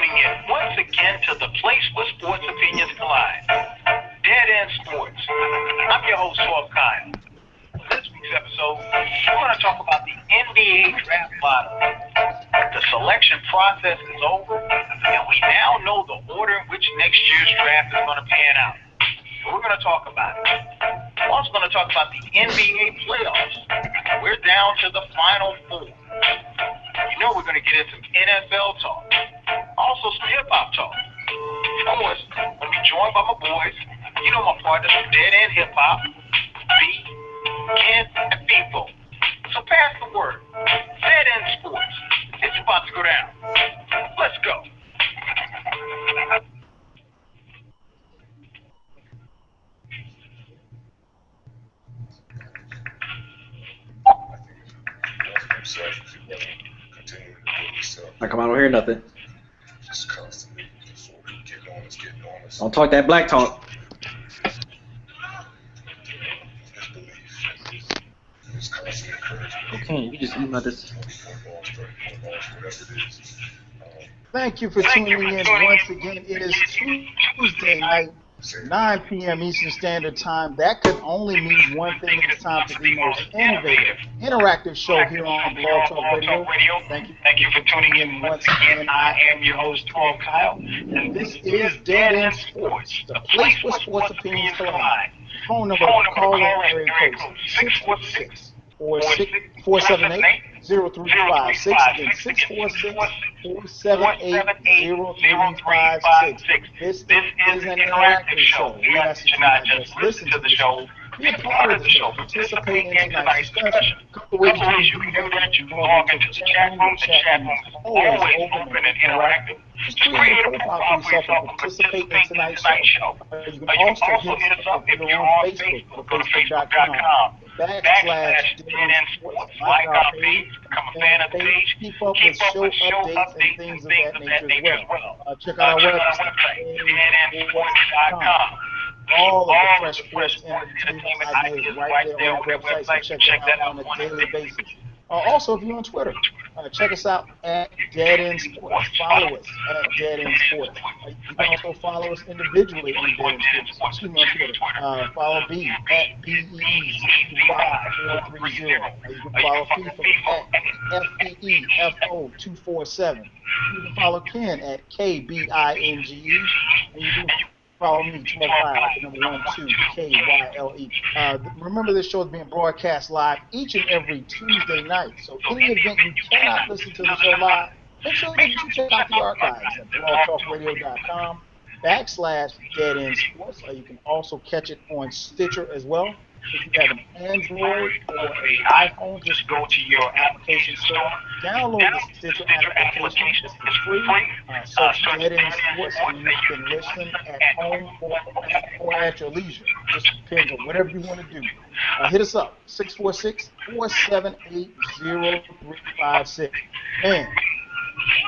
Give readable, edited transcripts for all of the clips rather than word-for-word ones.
tuning in once again to the place where sports opinions collide. Dead End Sports. I'm your host, Swab Kyle. This week's episode, we're going to talk about the NBA Draft Lottery. The selection process is over, and we now know the order in which next year's draft is going to pan out. So we're going to talk about it. We're also going to talk about the NBA playoffs. We're down to the final four. You know we're going to get into some NFL talk. Also some hip-hop talk. Of course, I'm going to be joined by my boys. You know my partners from Dead End Hip Hop, B, Ken, and People. So pass the word. Dead End Sports. It's about to go down. Let's go. Like, come on, I don't hear nothing. Don't talk that black talk. Okay, you just email this. Thank you for tuning in once again. It is Tuesday night, 9 p.m. Eastern Standard Time. That could only mean one thing. It's time for the most innovative, interactive show here on Blog Talk Radio. Thank you for tuning in once again. I am your host, Tom Kyle, and this is Dead End Sports, the place where sports opinions collide. Phone number, call in area code 646-478-0356. Again, 646-478-0356. This is an interactive show. We ask that you not just listen to the show, be a part of the show, participate in tonight's discussion. A couple ways you can do that. You log into the chat room. The chat room is always open and interactive. Just create a profile for yourself and participate in tonight's show. You can also hit us up if you're on Facebook, facebook.com/DNSports. Like our page, become a fan of the page, keep up with show updates and things of that nature as well. Check out our website, DNSports.com. All of the fresh entertainment ideas right there on our website, so check that out on a daily basis. Also, if you're on Twitter, check us out at Dead End Sports. Follow us at Dead End Sports. You can also follow us individually on Dead End Sports. Excuse me, on Twitter. Follow B at BEEY030. You can follow FIFA at FEEFO247. You can follow Ken at KBINGE. And you can follow me, 12-KYLE. Remember, this show is being broadcast live each and every Tuesday night. So, in the event you cannot listen to the show live, make sure that you check out the archives at blogtalkradio.com/Dead End Sports. You can also catch it on Stitcher as well. If you have an Android or an iPhone, just go to your application store, download the Stitcher application. It's free. Search Dead End Sports, and you can listen at home or at your leisure. Just depends on whatever you want to do. Hit us up, 646-478-0356. Man,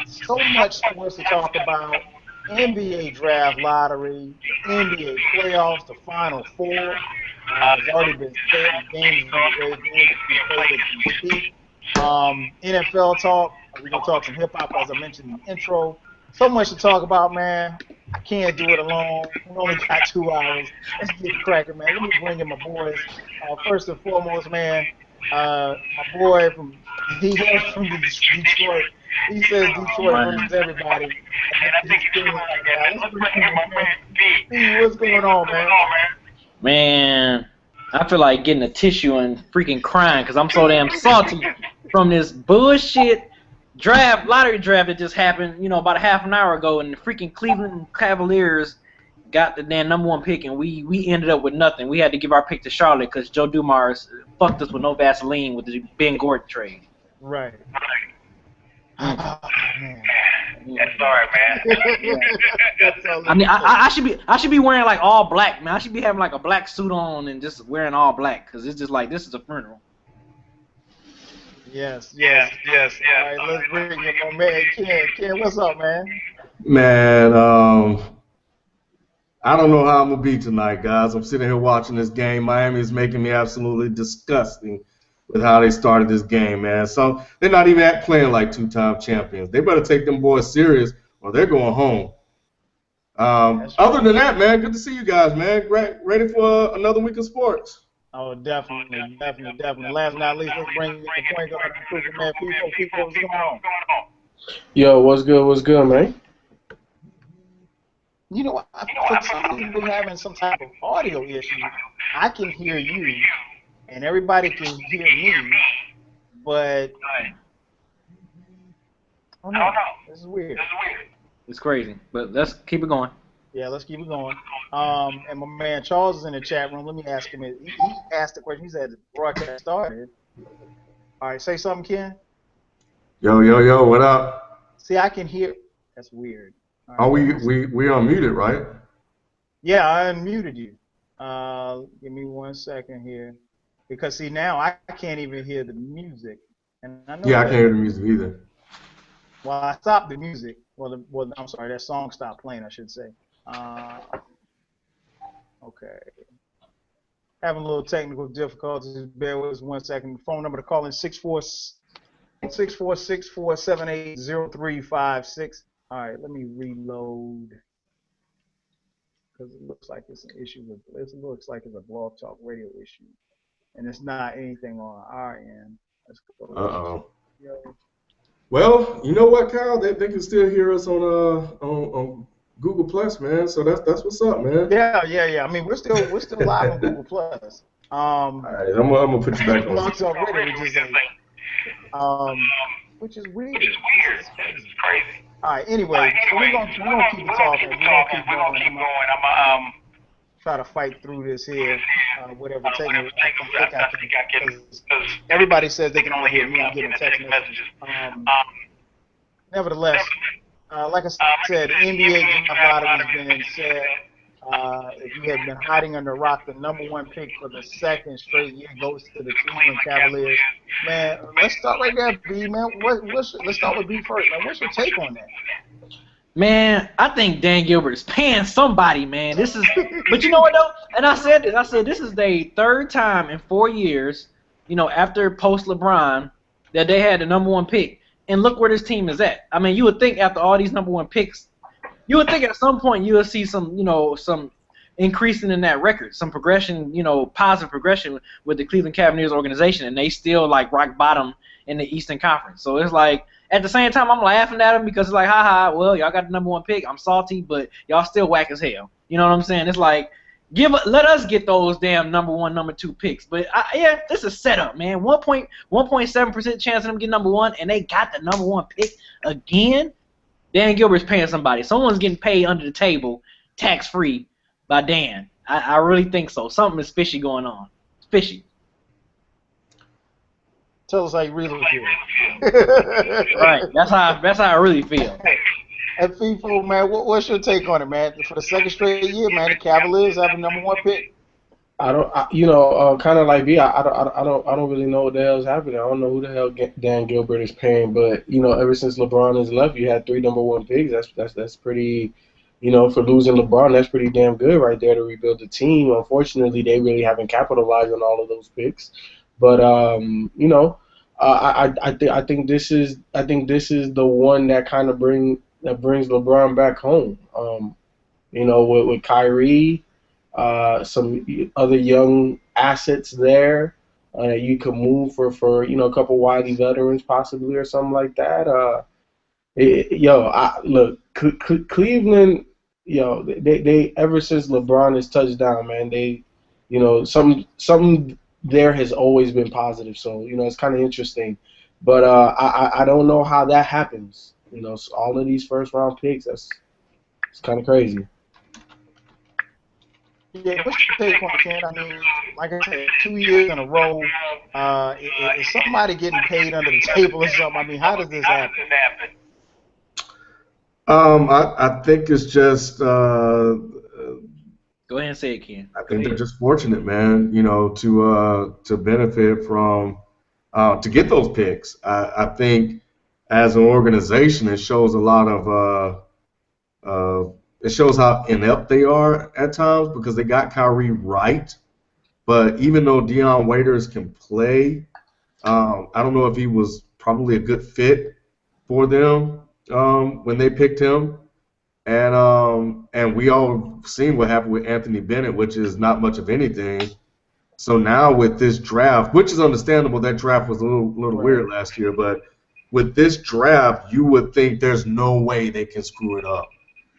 so much sports to talk about. NBA Draft Lottery, NBA Playoffs, the Final Four. It's already been said. Games have been played as we speak. NFL talk. We're going to talk some hip-hop, as I mentioned in the intro. So much to talk about, man. I can't do it alone. We only got 2 hours. Let's get cracking, man. Let me bring in my boys. First and foremost, man, my boy from Detroit. He says Detroit runs everybody. And I think it's like that. Let's bring in my man, B. What's going on, man? Man, I feel like getting a tissue and freaking crying because I'm so damn salty from this bullshit lottery draft that just happened, about a half an hour ago, and the freaking Cleveland Cavaliers got the damn #1 pick, and we ended up with nothing. We had to give our pick to Charlotte because Joe Dumars fucked us with no Vaseline with the Ben Gordon trade. Right. Oh, man. That's all right, man. I mean, I should be wearing like all black, man. I should be having like a black suit on and just wearing all black because it's just like this is a funeral. Yes. All right, let's bring in my man Ken, what's up, man? Man, I don't know how I'm gonna be tonight, guys. I'm sitting here watching this game. Miami is making me absolutely disgusting with how they started this game, man. So they're not even playing like two-time champions. They better take them boys serious Well, they're going home. Other than that, man, good to see you guys, man. Ready for another week of sports. Oh, definitely. Last but not least, let's bring in the point guard improvement, man. People, what's going on? Yo, what's good, man? You know what? For some reason, we're having some type of audio issue. I can hear you, and everybody can hear me, but oh no, this is weird. It's crazy, but let's keep it going. Yeah, let's keep it going. And my man Charles is in the chat room. Let me ask him. He asked the question. He said the broadcast started. All right, say something, Ken. Yo, what up? See, I can hear. That's weird. Are we unmuted, right? Yeah, I unmuted you. Give me 1 second here, because see now I can't even hear the music, and I know. Yeah, I can't hear the music either. Well, I stopped the music. Well, I'm sorry, that song stopped playing, I should say. Okay. Having a little technical difficulties. Bear with us 1 second. Phone number to call in 646-478-0356. All right, let me reload, because it looks like it's an issue with. It looks like it's a Blog Talk Radio issue, and it's not anything on our end. Let's go. Uh-oh. Well, you know what, Kyle? They can still hear us on Google Plus, man. So that's what's up, man. Yeah. I mean, we're still live on Google Plus. All right, I'm gonna put you back on. Blog Talk Radio, which is weird. It's crazy. All right. Anyway, so we're gonna keep talking. We're gonna keep going. I'm gonna try to fight through this here. Whatever technical. I think I can. Everybody says they can only hear me. I'm getting text messages. Nevertheless, like I said, the NBA draft lottery has been said. If you have been hiding under a rock, the #1 pick for the second straight year goes to the Cleveland Cavaliers. Man, let's start right there, B. Man, let's start with B first. Man, what's your take on that? Man, I think Dan Gilbert is paying somebody, man. This is, but you know what though? And I said this is their third time in 4 years, after post LeBron, that they had the #1 pick. And look where this team is at. I mean, you would think after all these #1 picks, you would think at some point you would see some increasing in that record, some progression, positive progression with the Cleveland Cavaliers organization, and they still like rock bottom in the Eastern Conference. So it's like, at the same time, I'm laughing at them because it's like, haha, well, y'all got the #1 pick. I'm salty, but y'all still whack as hell. You know what I'm saying? It's like, let us get those damn #1, #2 picks. But yeah, this is setup, man. 1.7% chance of them getting #1, and they got the #1 pick again. Dan Gilbert's paying somebody. Someone's getting paid under the table, tax free, by Dan. I really think so. Something is fishy going on. It's fishy. Tell us how you really feel. Right. That's how I really feel. And people, man, what's your take on it, man? For the second straight year, man, the Cavaliers have a #1 pick. Kind of like B. I don't really know what the hell's happening. I don't know who the hell Dan Gilbert is paying, but ever since LeBron has left, you had 3 #1 picks. That's pretty. For losing LeBron, that's pretty damn good right there to rebuild the team. Unfortunately, they really haven't capitalized on all of those picks. But I think this is the one that kind of brings LeBron back home. With Kyrie, some other young assets there. You could move for a couple wily veterans possibly or something like that. Cleveland. They ever since LeBron has touched down, man, they, something there has always been positive. So, it's kind of interesting. But I don't know how that happens. So all of these first round picks, it's kind of crazy. Yeah, what's your take on it, Ken? I mean, like I said, 2 years in a row. Is somebody getting paid under the table or something? I mean, how does this happen? I think it's just. Go ahead and say it, Ken. I think they're just fortunate, man. To benefit from, to get those picks. I think as an organization, it shows a lot of. It shows how inept they are at times because they got Kyrie right, but even though Dion Waiters can play, I don't know if he was probably a good fit for them. when they picked him, and we all seen what happened with Anthony Bennett, which is not much of anything. So now with this draft, which is understandable, that draft was a little weird last year, but with this draft, you would think there's no way they can screw it up.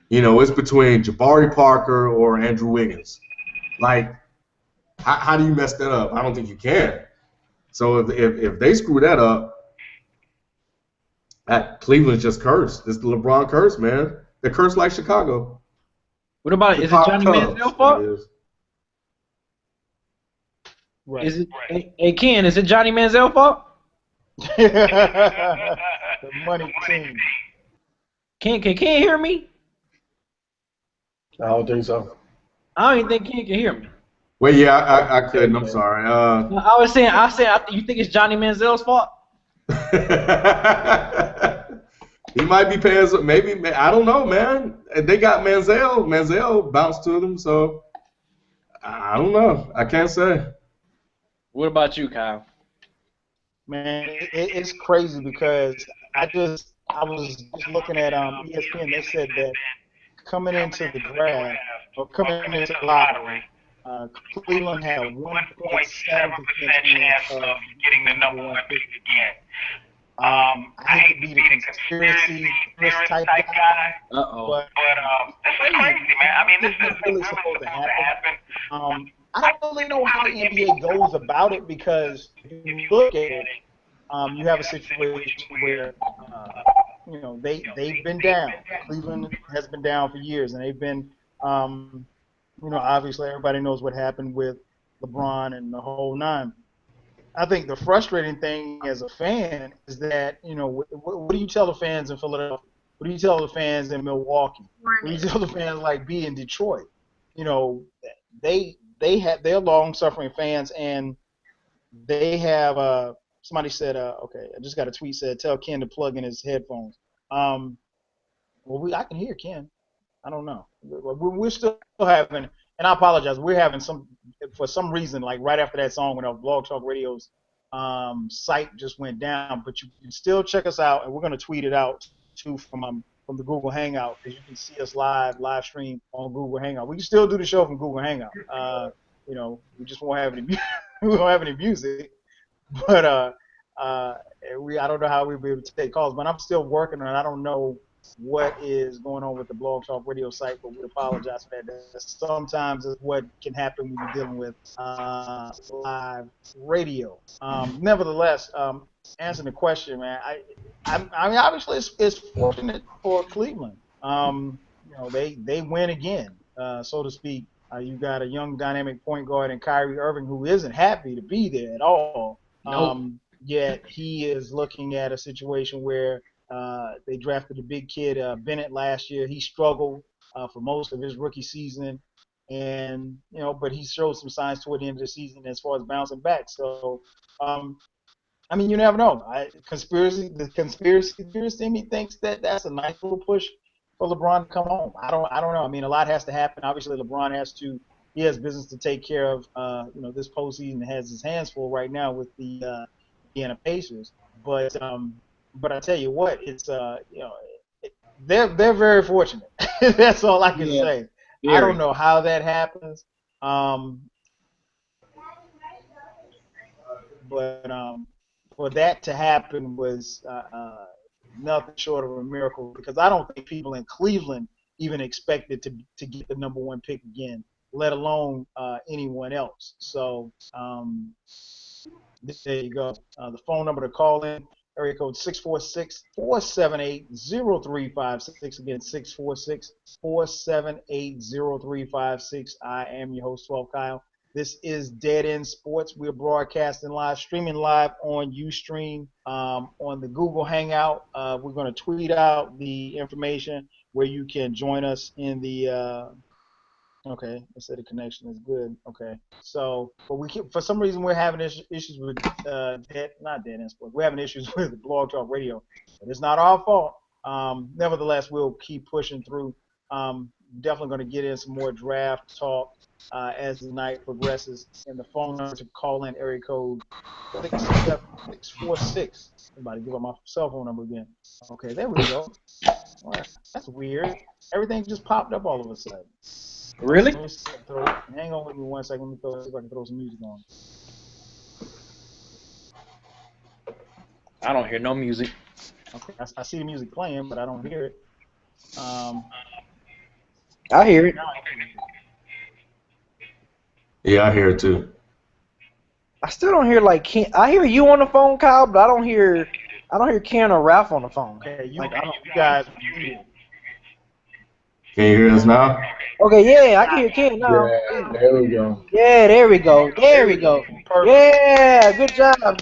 You know, it's between Jabari Parker or Andrew Wiggins. Like, how do you mess that up? I don't think you can. So if they screw that up, Cleveland's just cursed. It's the LeBron curse, man. They're cursed like Chicago. What about is it Johnny Manziel's fault? Right. Is it? Hey Ken, is it Johnny Manziel's fault? The money team. Can hear me? I don't think so. I don't even think Ken can hear me. Well, yeah, I couldn't. I'm sorry. I was saying, you think it's Johnny Manziel's fault? He might be paying some, maybe, I don't know, man. They got Manziel. Manziel bounced to them, so I don't know. I can't say. What about you, Kyle? Man, it's crazy because I was just looking at ESPN. They said that coming into the draft or coming into the lottery, Cleveland had a 1.7% chance of getting the number one pick again. I hate to be the conspiracy theorist type guy, but this is crazy, man. I mean, this is really supposed to happen. I don't really know how the NBA goes about it because if you look at it, you have a situation where they've been down. Cleveland has been down for years, and they've been obviously everybody knows what happened with LeBron and the whole nine. I think the frustrating thing as a fan is that, what do you tell the fans in Philadelphia? What do you tell the fans in Milwaukee? What do you tell the fans like B in Detroit? They're long-suffering fans, and they have somebody said, okay, I just got a tweet said, tell Ken to plug in his headphones. I can hear Ken. I don't know. We're still having, and I apologize, we're having for some reason, like right after that song when our Blog Talk Radio's site just went down, but you can still check us out, and we're going to tweet it out too from the Google Hangout, because you can see us live stream on Google Hangout. We can still do the show from Google Hangout. We just won't have any we won't have any music, but I don't know how we'll be able to take calls, but I'm still working on it. I don't know what is going on with the Blog Talk Radio site, but we apologize for that. Sometimes it's what can happen when you're dealing with live radio. Nevertheless, answering the question, man, I mean, obviously it's fortunate for Cleveland. They win again, so to speak. You got a young dynamic point guard in Kyrie Irving who isn't happy to be there at all. Nope. Yet he is looking at a situation where they drafted a big kid, Bennett, last year. He struggled for most of his rookie season, and but he showed some signs toward the end of the season as far as bouncing back. So, I mean, you never know. The conspiracy theorist in me thinks that that's a nice little push for LeBron to come home. I don't know. I mean, a lot has to happen. Obviously, LeBron he has business to take care of. This postseason has his hands full right now with the Indiana Pacers. But I tell you what, it's they're very fortunate. That's all I can say. Very. I don't know how that happens. But for that to happen was nothing short of a miracle, because I don't think people in Cleveland even expected to get the number one pick again, let alone anyone else. So there you go. The phone number to call in, area code 646-478-0356. Again, 646-478-0356. I am your host, 12 Kyle. This is Dead End Sports. We're broadcasting live, streaming live on Ustream, on the Google Hangout. We're going to tweet out the information where you can join us in the okay, they said the connection is good. Okay, so but for some reason we're having issues with not Dead End Sports. We're having issues with Blog Talk Radio, but it's not our fault. Nevertheless, we'll keep pushing through. Definitely going to get in some more draft talk as the night progresses. And the phone number to call in, area code 67646. Somebody give up my cell phone number again. Okay, there we go. All right, that's weird. Everything just popped up all of a sudden. Really? Hang on with me 1 second. Let me see if I can throw some music on. I don't hear no music. Okay, I see the music playing, but I don't hear it. I hear it. Yeah, I hear it too. I still don't hear like Ken. I hear you on the phone, Kyle, but I don't hear Ken or Ralph on the phone. Okay, you guys. Can you hear us now? Okay, yeah, I can hear Ken now. Yeah, there we go. Yeah, there we go. There we go. Yeah, good job, Kyle.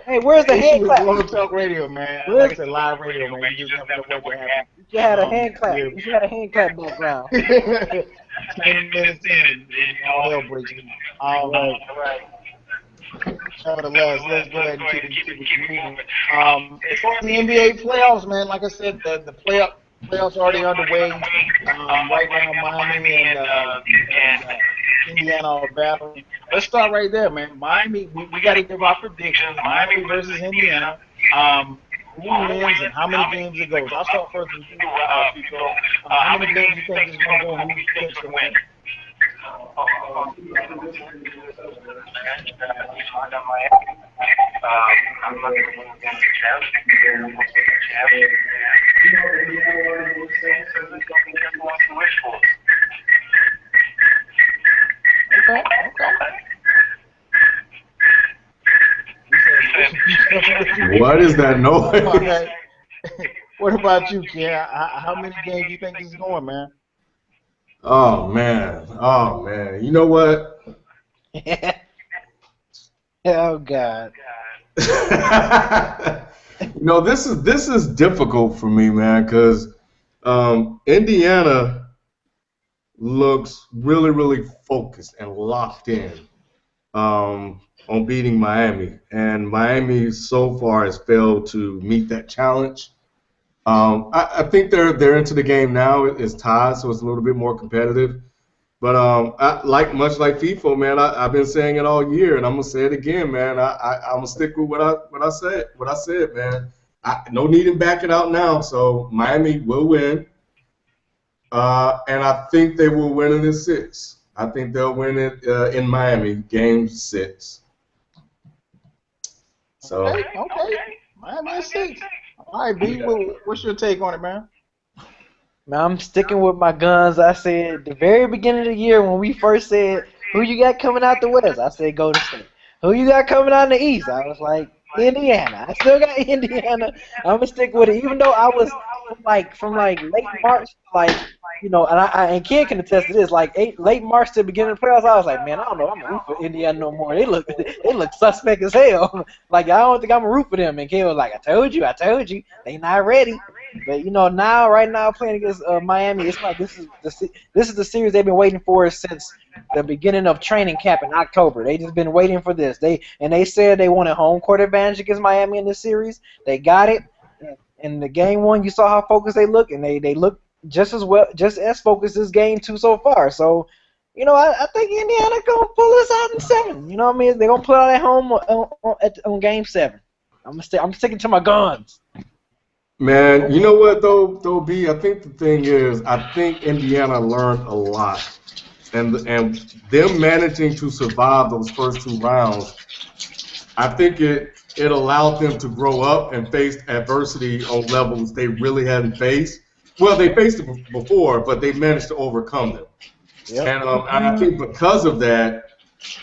Hey, where's the hand clap? Blog Talk Radio, man. Like I said, live radio, man. You just never know what can happen. You had a hand clap. You had a hand clap background. 10 minutes in, all hell breaks loose. All right. Nevertheless, let's go ahead and keep it moving. As far as the NBA playoffs, man, like I said, the playoffs are already underway. Right now, Miami and Indiana are battling. Let's start right there, man. Miami, we got to give our predictions. Miami versus Indiana. Who wins and how many games it goes? I'll start first with you, Fico. How many games do you think is going to go and who you think to win? Okay. What is that noise? Okay. What about you, Ken? How many games do you think this is going, man? Oh man. You know what? Oh God. This is difficult for me, man, because Indiana looks really, really focused and locked in on beating Miami, and Miami so far has failed to meet that challenge. I think they're into the game now. It's tied, so it's a little bit more competitive. But much like FIFA, man, I've been saying it all year, and I'm gonna say it again, man. I'm gonna stick with what I said, man. No need in backing out now. So Miami will win, and I think they will win it in 6. I think they'll win it in Miami, Game 6. So okay. Miami in 6. All right, B, what's your take on it, man? Man, I'm sticking with my guns. I said at the very beginning of the year when we first said, who you got coming out the West? I said Golden State. Who you got coming out the East? I was like, Indiana. I still got Indiana. I'm going to stick with it. Even though I was from late March, and Ken can attest to this, late March to the beginning of the playoffs, I was like, man, I don't know, I'm going to root for Indiana no more. They look suspect as hell. I don't think I'm going to root for them. And Ken was like, I told you, they not ready. But right now playing against Miami, it's like this is the series they've been waiting for since the beginning of training camp in October. They just been waiting for this. They said they wanted home court advantage against Miami in this series. They got it. In the game 1, you saw how focused they look, and they look just as focused as game 2 so far. So, I think Indiana gonna pull this out in 7. You know what I mean? They're gonna pull it out at home on game 7. I'm sticking to my guns. Man, you know what though, B? I think the thing is, I think Indiana learned a lot, and them managing to survive those first 2 rounds, I think it allowed them to grow up and face adversity on levels they really hadn't faced. Well, they faced it before, but they managed to overcome them. Yep. And I think because of that,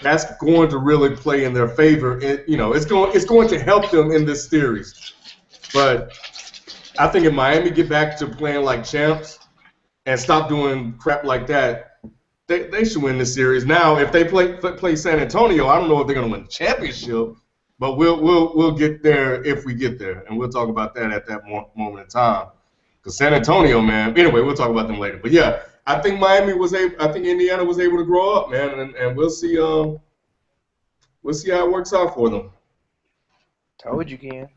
that's going to really play in their favor. It's going to help them in this series, but I think if Miami get back to playing like champs and stop doing crap like that, they should win this series. Now, if they play San Antonio, I don't know if they're going to win the championship, but we'll get there if we get there, and we'll talk about that at that moment in time. Because San Antonio, man. Anyway, we'll talk about them later. But yeah, I think Indiana was able to grow up, man, and we'll see. We'll see how it works out for them. Told you, Ken.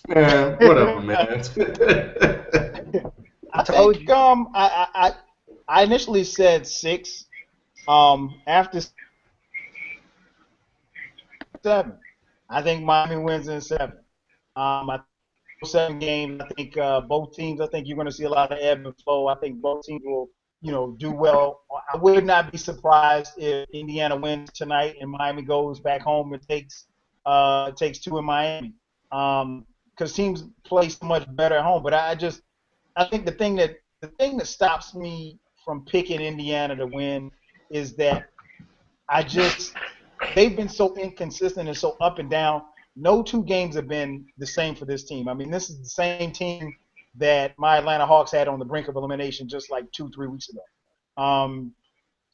Man, whatever, man. I told think you. I initially said 6. After 7, I think Miami wins in 7. I think 7 games. I think both teams. I think you're going to see a lot of ebb and flow. I think both teams will, do well. I would not be surprised if Indiana wins tonight and Miami goes back home and takes 2 in Miami. Because teams play so much better at home. But I think the thing that stops me from picking Indiana to win is that they've been so inconsistent and so up and down. No 2 games have been the same for this team. I mean, this is the same team that my Atlanta Hawks had on the brink of elimination just like 2-3 weeks ago,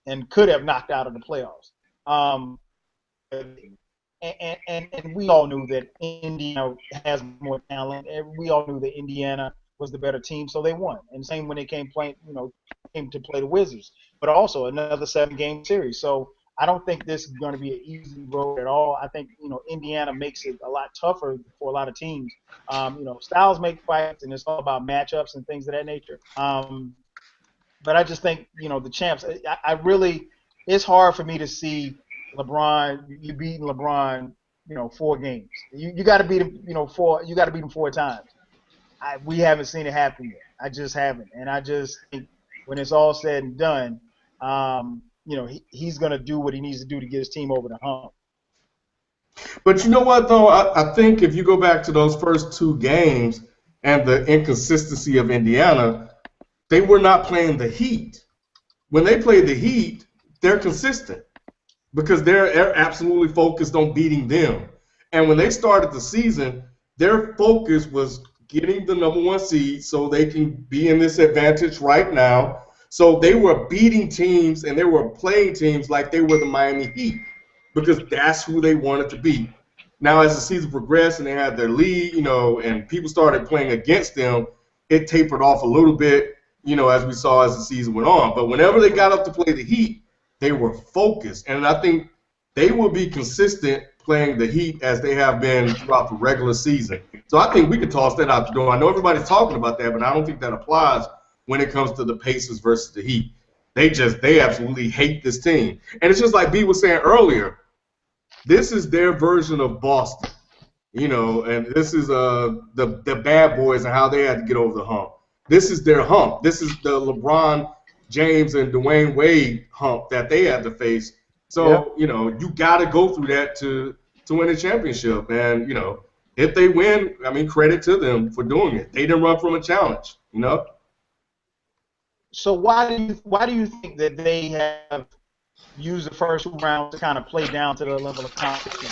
and could have knocked out of the playoffs. Um, and we all knew that Indiana has more talent. And we all knew that Indiana was the better team, so they won. And same when they came to play the Wizards, but also another 7-game series. So I don't think this is going to be an easy road at all. I think Indiana makes it a lot tougher for a lot of teams. Styles make fights, and it's all about matchups and things of that nature. But I just think the champs. I really, it's hard for me to see LeBron. You beating LeBron, 4 games. You got to beat him, 4. You got to beat him 4 times. We haven't seen it happen yet. I just haven't, and I just think when it's all said and done, he's going to do what he needs to do to get his team over the hump. But you know what, though? I think if you go back to those first 2 games and the inconsistency of Indiana, they were not playing the Heat. When they play the Heat, they're consistent because they're absolutely focused on beating them. And when they started the season, their focus was getting the number 1 seed so they can be in this advantage right now. So they were beating teams and they were playing teams like they were the Miami Heat because that's who they wanted to beat. Now, as the season progressed and they had their lead, and people started playing against them, it tapered off a little bit, as we saw as the season went on. But whenever they got up to play the Heat, they were focused. And I think they will be consistent playing the Heat as they have been throughout the regular season. So I think we could toss that out the door. I know everybody's talking about that, but I don't think that applies when it comes to the Pacers versus the Heat. They absolutely hate this team. And it's just like B was saying earlier, this is their version of Boston, and this is the bad boys and how they had to get over the hump. This is their hump. This is the LeBron James and Dwayne Wade hump that they had to face. So, you got to go through that to win a championship. And, if they win, I mean, credit to them for doing it. They didn't run from a challenge, So why do you think that they have used the first 2 rounds to kind of play down to the level of competition?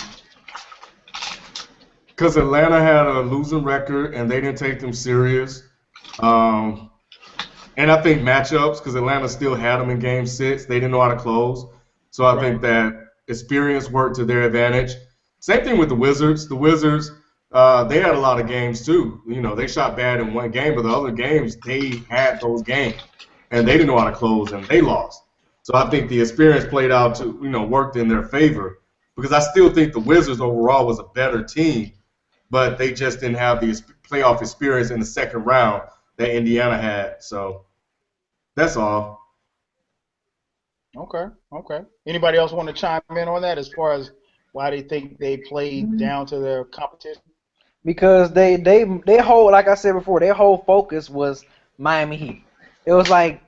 Because Atlanta had a losing record and they didn't take them serious. And I think matchups, because Atlanta still had them in Game 6. They didn't know how to close. So I think that experience worked to their advantage. Same thing with the Wizards. The Wizards, they had a lot of games too. They shot bad in 1 game, but the other games, they had those games. And they didn't know how to close, and they lost. So I think the experience played out to, worked in their favor. Because I still think the Wizards overall was a better team, but they just didn't have the playoff experience in the second round that Indiana had. So that's all. Okay. Anybody else want to chime in on that as far as why they think they played down to their competition? Because they whole, like I said before, their whole focus was Miami Heat. It was like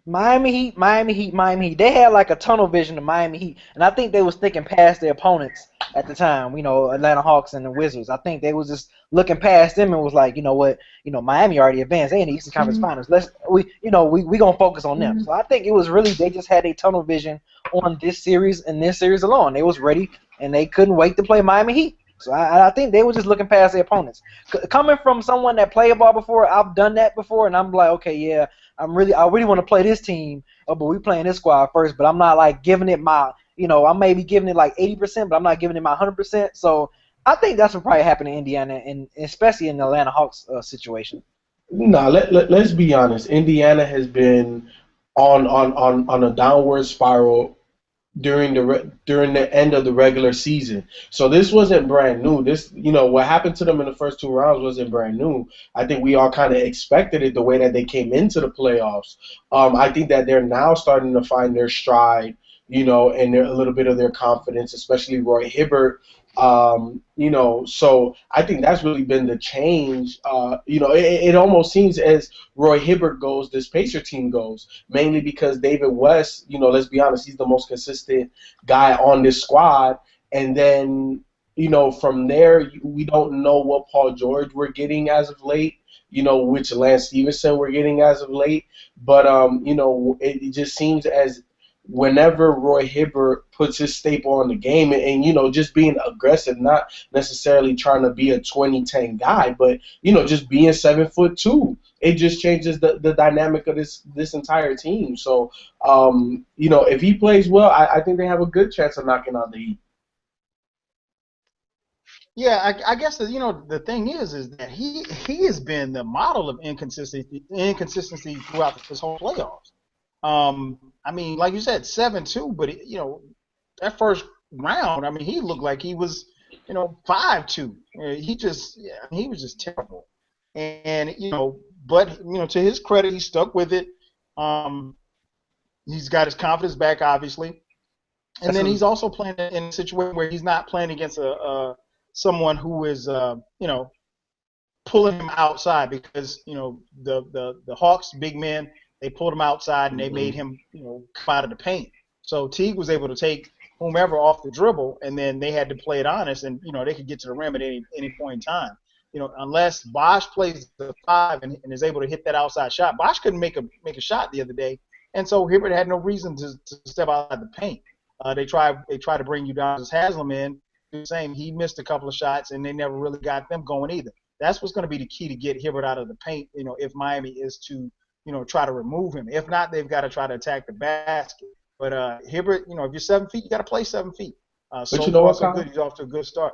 Miami Heat, Miami Heat, Miami Heat. They had like a tunnel vision of Miami Heat, and I think they was thinking past their opponents at the time. Atlanta Hawks and the Wizards. I think they was just looking past them and was like, you know what, Miami already advanced. They in the Eastern Conference Finals. We gonna focus on them. So I think it was really they just had a tunnel vision on this series and this series alone. They was ready and they couldn't wait to play Miami Heat. So I think they were just looking past their opponents. Coming from someone that played ball before, I've done that before, and I'm like, okay, yeah, I really want to play this team, but we playing this squad first. But I'm not like giving it my, I may be giving it like 80%, but I'm not giving it my 100%. So I think that's what probably happened in Indiana, and especially in the Atlanta Hawks situation. No, let's be honest. Indiana has been on a downward spiral during the end of the regular season. So this wasn't brand new. This, what happened to them in the first 2 rounds wasn't brand new. I think we all kind of expected it the way that they came into the playoffs. I think that they're now starting to find their stride, and a little bit of their confidence, especially Roy Hibbert. So I think that's really been the change. It almost seems as Roy Hibbert goes, this Pacer team goes, mainly because David West, let's be honest, he's the most consistent guy on this squad. And then, from there, we don't know what Paul George we're getting as of late, which Lance Stevenson we're getting as of late. But, it just seems as whenever Roy Hibbert puts his staple on the game and just being aggressive, not necessarily trying to be a 2010 guy, but, just being 7'2", it just changes the dynamic of this entire team. So, if he plays well, I think they have a good chance of knocking out the Heat. Yeah, I guess the thing is that he has been the model of inconsistency throughout this whole playoffs. I mean, like you said, 7'2", but that first round, I mean, he looked like he was 5'2". He was just terrible. And but to his credit, he stuck with it. He's got his confidence back, obviously, and then he's also playing in a situation where he's not playing against someone who is pulling him outside, because the Hawks big men, they pulled him outside and they made him come out of the paint. So Teague was able to take whomever off the dribble, and then they had to play it honest, and they could get to the rim at any point in time. Unless Bosh plays the 5 and is able to hit that outside shot. Bosh couldn't make a shot the other day, and so Hibbert had no reason to step outside the paint. They try to bring you down as Haslam in. The same. He missed a couple of shots, and they never really got them going either. That's what's going to be the key to get Hibbert out of the paint. If Miami is to try to remove him. If not, they've got to try to attack the basket. But Hibbert, if you're 7 feet, you got to play 7 feet. So far, so good. He's off to a good start.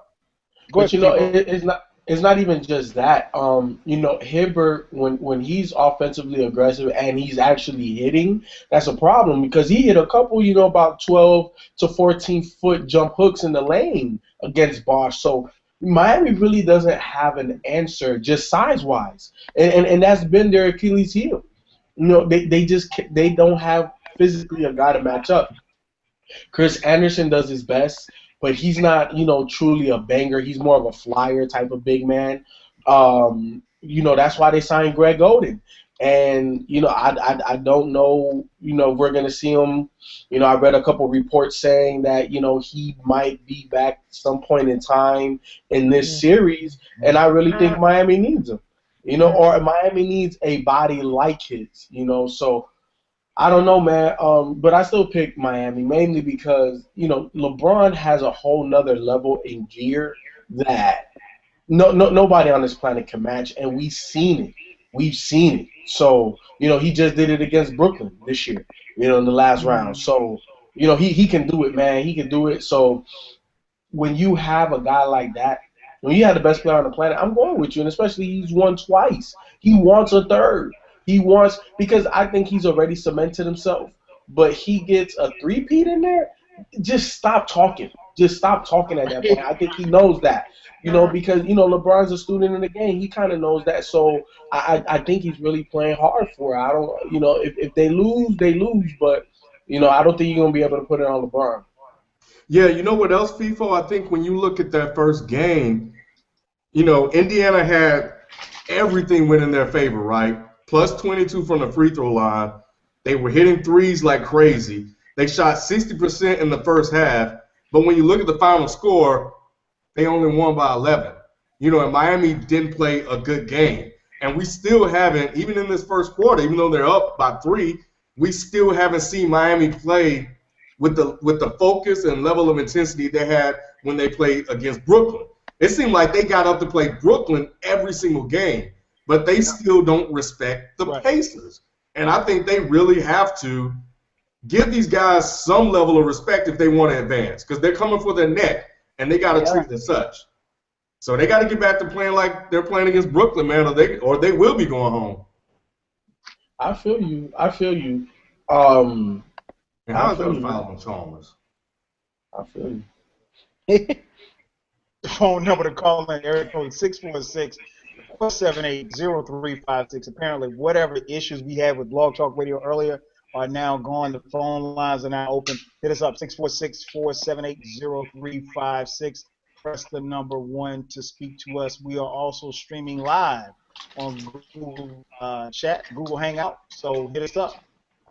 It's not even just that. Hibbert, when he's offensively aggressive and he's actually hitting, that's a problem, because he hit a couple, about 12 to 14-foot jump hooks in the lane against Bosh. So Miami really doesn't have an answer just size-wise, and that's been their Achilles heel. They don't have physically a guy to match up. Chris Anderson does his best, but he's not, truly a banger. He's more of a flyer type of big man. That's why they signed Greg Oden. And, I don't know, if we're going to see him. I read a couple reports saying that, he might be back some point in time in this series. And I really think Miami needs him, or Miami needs a body like his, So I don't know, man. But I still pick Miami, mainly because, LeBron has a whole nother level in gear that nobody on this planet can match. And we've seen it. So, he just did it against Brooklyn this year, in the last round. So, he can do it, man. He can do it. So when you have a guy like that, when you have the best player on the planet, I'm going with you. And especially he's won twice. He wants a third. Because I think he's already cemented himself. But he gets a three-peat in there, just stop talking. Just stop talking at that point. I think he knows that. Because, LeBron's a student in the game. He kind of knows that. So I think he's really playing hard for it. I don't, if they lose, they lose. But, I don't think you're going to be able to put it on LeBron. Yeah, you know what else, FIFO? I think when you look at that first game, Indiana had everything went in their favor, right? Plus 22 from the free throw line. They were hitting threes like crazy. They shot 60% in the first half. But when you look at the final score, they only won by 11. And Miami didn't play a good game. And we still haven't, even in this first quarter, even though they're up by 3, we still haven't seen Miami play with the focus and level of intensity they had when they played against Brooklyn. It seemed like they got up to play Brooklyn every single game, but they still don't respect the Pacers. And I think they really have to give these guys some level of respect if they want to advance, because they're coming for their neck, and they got to treat it as such. So they got to get back to playing like they're playing against Brooklyn, man, or they will be going home. I feel you. And how's that foul on Chalmers? I feel you. The phone number to call in, area code 646-478-0356. Apparently, whatever issues we had with Blog Talk Radio earlier are now gone. The phone lines are now open. Hit us up, 646-478-0356. Press the number 1 to speak to us. We are also streaming live on Google Chat, Google Hangout. So hit us up,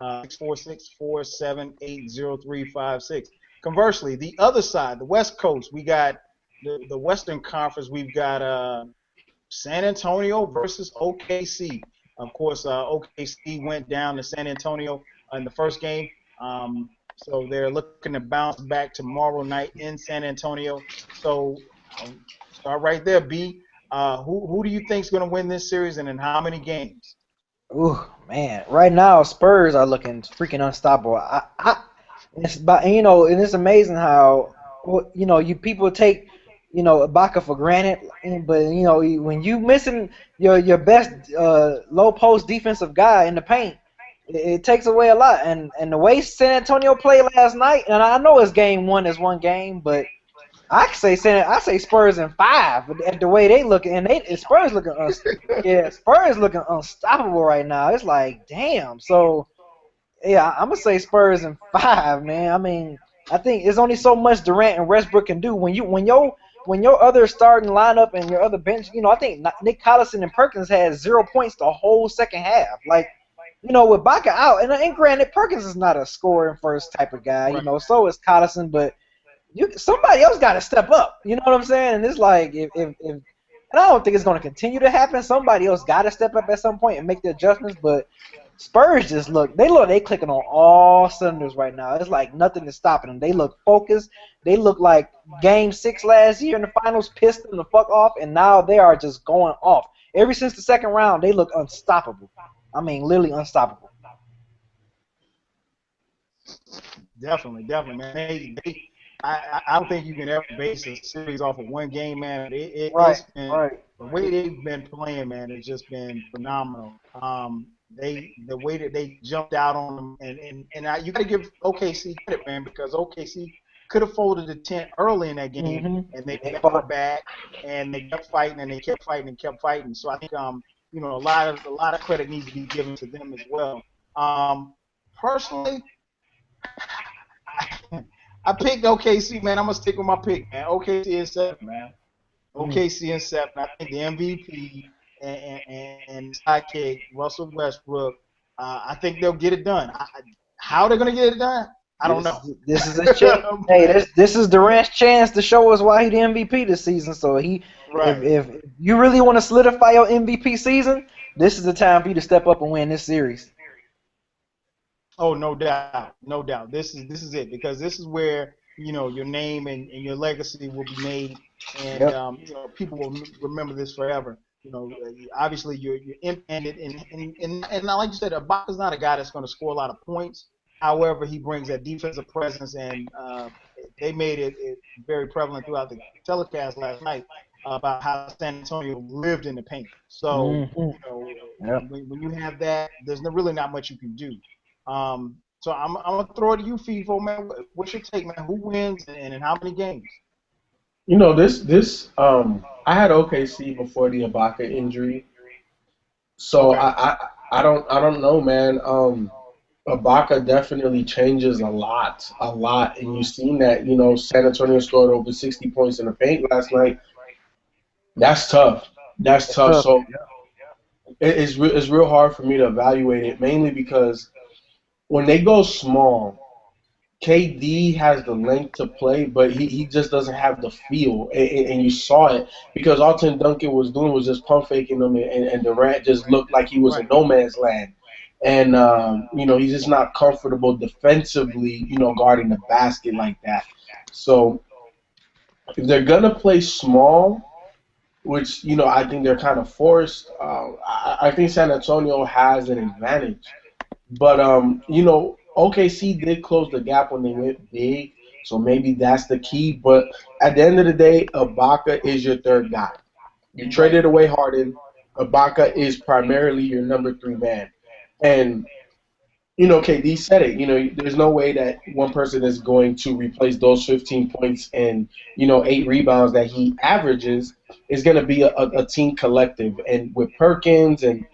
646-478-0356. Conversely, the other side, the West Coast, we got the Western Conference. We've got San Antonio versus OKC. Of course, OKC went down to San Antonio in the first game. So they're looking to bounce back tomorrow night in San Antonio. So start right there, B. Who do you think is going to win this series, and in how many games? Ooh, man. Right now, Spurs are looking freaking unstoppable. It's about, and it's amazing how, you people take, Ibaka for granted, but when you missing your best low post defensive guy in the paint, it takes away a lot. And the way San Antonio played last night, and I know it's game one is one game, but I say Spurs in 5 at the way they look, and Spurs looking Spurs looking unstoppable right now. It's like, damn. So yeah, I'm gonna say Spurs in 5, man. I mean, I think it's only so much Durant and Westbrook can do when your other starting lineup and your other bench. I think Nick Collison and Perkins had 0 points the whole second half. Like, with Baca out, and granted, Perkins is not a scoring first type of guy. Right. So is Collison, but somebody else got to step up. You know what I'm saying? And it's like, if and I don't think it's going to continue to happen. Somebody else got to step up at some point and make the adjustments. But Spurs just they clicking on all cylinders right now. It's like nothing is stopping them. They look focused. They look like Game 6 last year in the finals pissed them the fuck off, and now they are just going off. Ever since the second round, they look unstoppable. I mean, literally unstoppable. Definitely, man. I don't think you can ever base a series off of one game, man. It's been, the way they've been playing, man, it's just been phenomenal. The way that they jumped out on them, and you got to give OKC credit, man, because OKC could have folded the tent early in that game, and they fought back, and they kept fighting, and they kept fighting and kept fighting. So I think a lot of credit needs to be given to them as well. Personally, I picked OKC, man. I'm gonna stick with my pick, man. OKC in 7, man. OKC in 7. I think the MVP and sidekick Russell Westbrook. I think they'll get it done. How they're gonna get it done, I don't know. This is a chance. Hey, this is Durant's chance to show us why he the MVP this season. So if you really want to solidify your MVP season, this is the time for you to step up and win this series. Oh, no doubt. This is it, because this is where your name and your legacy will be made, and people will remember this forever. Obviously you're independent, and like you said, Ibaka's not a guy that's going to score a lot of points. However, he brings that defensive presence, and they made it very prevalent throughout the telecast last night about how San Antonio lived in the paint. So when you have that, there's really not much you can do. So I'm gonna throw it to you, FIFO, man. What's your take, man? Who wins and in how many games? I had OKC before the Ibaka injury, so okay. I don't know, man. Ibaka definitely changes a lot, and you've seen that. San Antonio scored over 60 points in the paint last night. That's tough. So it's real hard for me to evaluate it, mainly because when they go small, KD has the length to play, but he just doesn't have the feel, and you saw it because all Tim Duncan was doing was just pump faking them, and Durant just looked like he was in no man's land, and he's just not comfortable defensively, guarding the basket like that. So if they're gonna play small, which I think they're kind of forced, I think San Antonio has an advantage. But, OKC did close the gap when they went big, so maybe that's the key. But at the end of the day, Ibaka is your third guy. You traded away Harden. Ibaka is primarily your number 3 man. And KD said it. There's no way that one person is going to replace those 15 points and 8 rebounds that he averages. Is going to be a team collective, and with Perkins and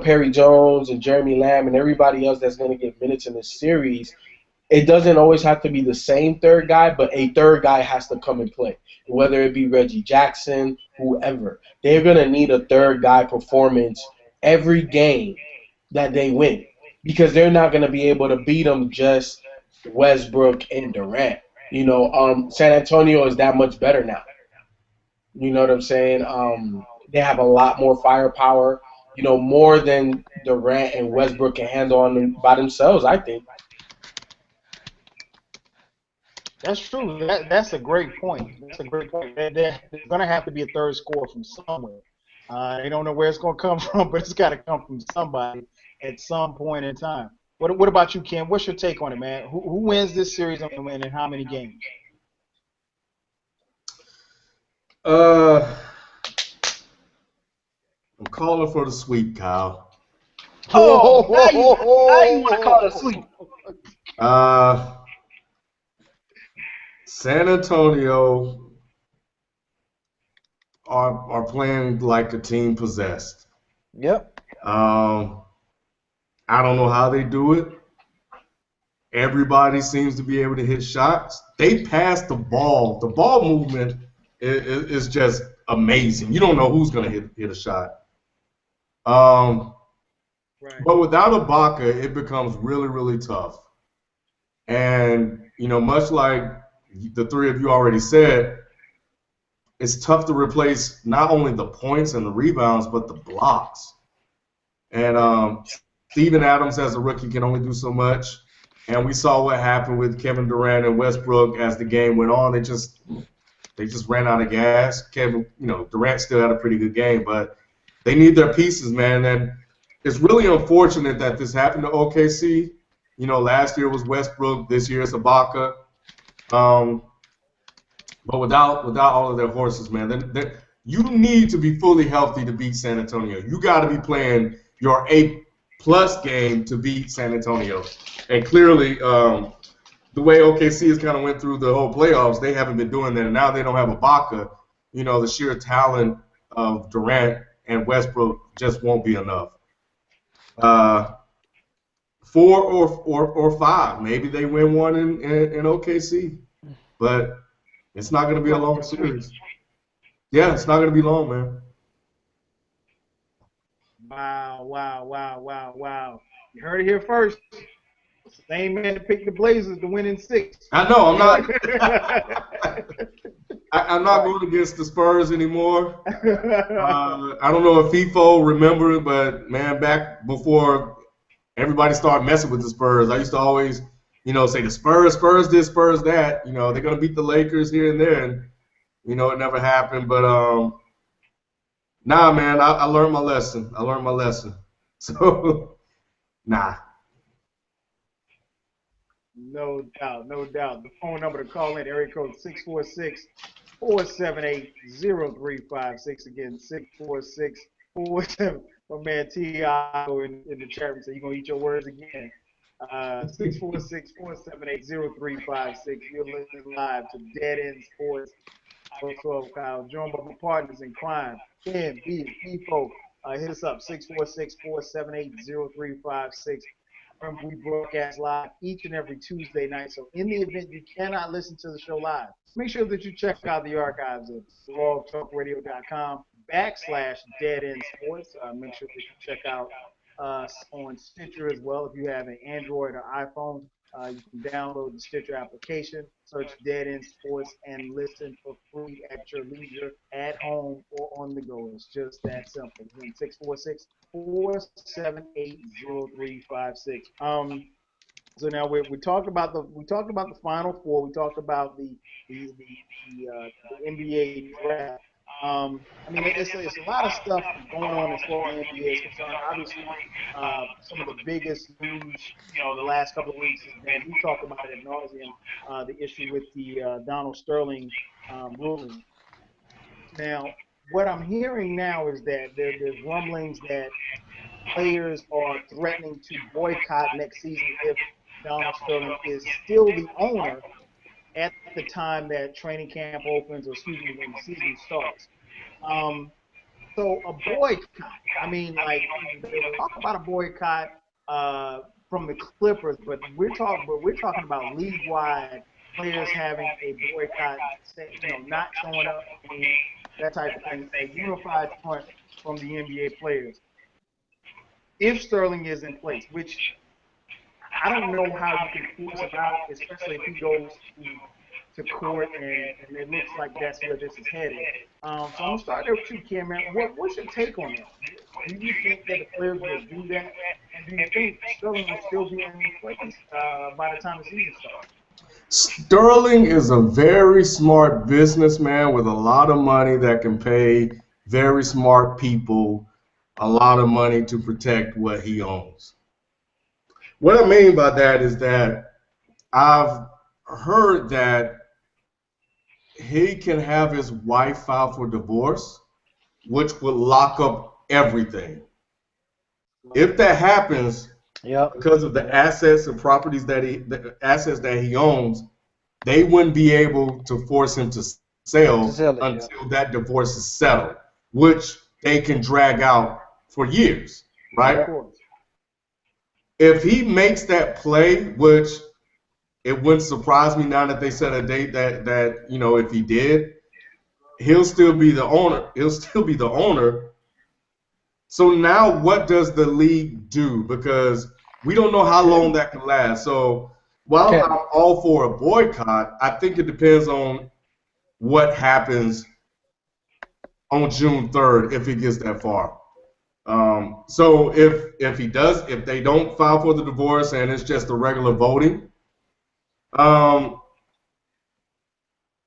Perry Jones and Jeremy Lamb and everybody else that's going to get minutes in this series, it doesn't always have to be the same third guy, but a third guy has to come and play. Whether it be Reggie Jackson, whoever, they're going to need a third guy performance every game that they win because they're not going to be able to beat them just Westbrook and Durant. San Antonio is that much better now. You know what I'm saying? They have a lot more firepower, more than Durant and Westbrook can handle on them by themselves, I think. That's true. That's a great point. That's a great point. There's going to have to be a third scorer from somewhere. They don't know where it's going to come from, but it's got to come from somebody at some point in time. What about you, Ken? What's your take on it, man? Who wins this series and in how many games? I'm calling for the sweep, Kyle. Oh, now you want to call it a sweep. San Antonio are playing like a team possessed. Yep. I don't know how they do it. Everybody seems to be able to hit shots. They pass the ball. The ball movement is just amazing. You don't know who's going to hit a shot. Right. But without Ibaka, it becomes really, really tough. And, much like the three of you already said, it's tough to replace not only the points and the rebounds, but the blocks. And Steven Adams as a rookie can only do so much. And we saw what happened with Kevin Durant and Westbrook as the game went on. They just ran out of gas. Durant still had a pretty good game, but they need their pieces, man. And it's really unfortunate that this happened to OKC. Last year was Westbrook. This year is Ibaka. But without all of their horses, man, you need to be fully healthy to beat San Antonio. You got to be playing your A+ game to beat San Antonio. And clearly, the way OKC has kind of went through the whole playoffs, they haven't been doing that. And now they don't have Ibaka. The sheer talent of Durant and Westbrook just won't be enough. 4 or 5, maybe they win one in OKC, but it's not going to be a long series. Yeah, it's not going to be long, man. Wow. You heard it here first. Same man that picked the Blazers to win in 6. I know. I'm not. I'm not going against the Spurs anymore. I don't know if FIFO remember it, but man, back before everybody started messing with the Spurs, I used to always, say the Spurs this, Spurs that. They're gonna beat the Lakers here and there, and it never happened. But nah, man, I learned my lesson. So, nah. No doubt. The phone number to call in, area code 646-478-0356. Again, 646-47. My man T.I. in the chat room said, you're going to eat your words again. 646-478-0356. You're listening live to Dead End Sports. I was 12 Kyle, joined by my partners in crime, Ken, B, FIFO. Hit us up, 646-478-0356. We broadcast live each and every Tuesday night. So in the event you cannot listen to the show live, make sure that you check out the archives at blogtalkradio.com/Dead End Sports. Make sure that you check out us on Stitcher as well. If you have an Android or iPhone, you can download the Stitcher application, search Dead End Sports, and listen for free at your leisure, at home, or on the go. It's just that simple. Again, 646-478-0356. So now we talked about the Final Four. We talked about the NBA draft. It's a lot of stuff going on as far as the NBA is concerned. Obviously, some of the biggest news, the last couple of weeks has been, we talked about it ad nauseum, the issue with the Donald Sterling ruling. Now, what I'm hearing now is that there's rumblings that players are threatening to boycott next season if Donald Sterling is still the owner at the time that training camp opens, or excuse me, when the season starts. Um, so a boycott. I mean, like they talk about a boycott from the Clippers, but we're talking about league-wide players having a boycott, not showing up, that type of thing. A unified front from the NBA players. If Sterling is in place, which I don't know how you can force him out, especially if he goes to court and it looks like that's where this is headed. So I'm gonna start there with you, Kim. Man, what's your take on that? Do you think that the players will do that, and do you think Sterling will still be in place by the time the season starts? Sterling is a very smart businessman with a lot of money that can pay very smart people a lot of money to protect what he owns. What I mean by that is that I've heard that he can have his wife file for divorce, which would lock up everything. If that happens, Yep. because of the assets and properties the assets that he owns, they wouldn't be able to force him to sell until that divorce is settled, which they can drag out for years, right? If he makes that play, which it wouldn't surprise me now that they set a date that if he did, he'll still be the owner. He'll still be the owner. So now what does the league do? Because we don't know how long that can last. So while I'm all for a boycott, I think it depends on what happens on June 3rd if it gets that far. So if they don't file for the divorce and it's just a regular voting, and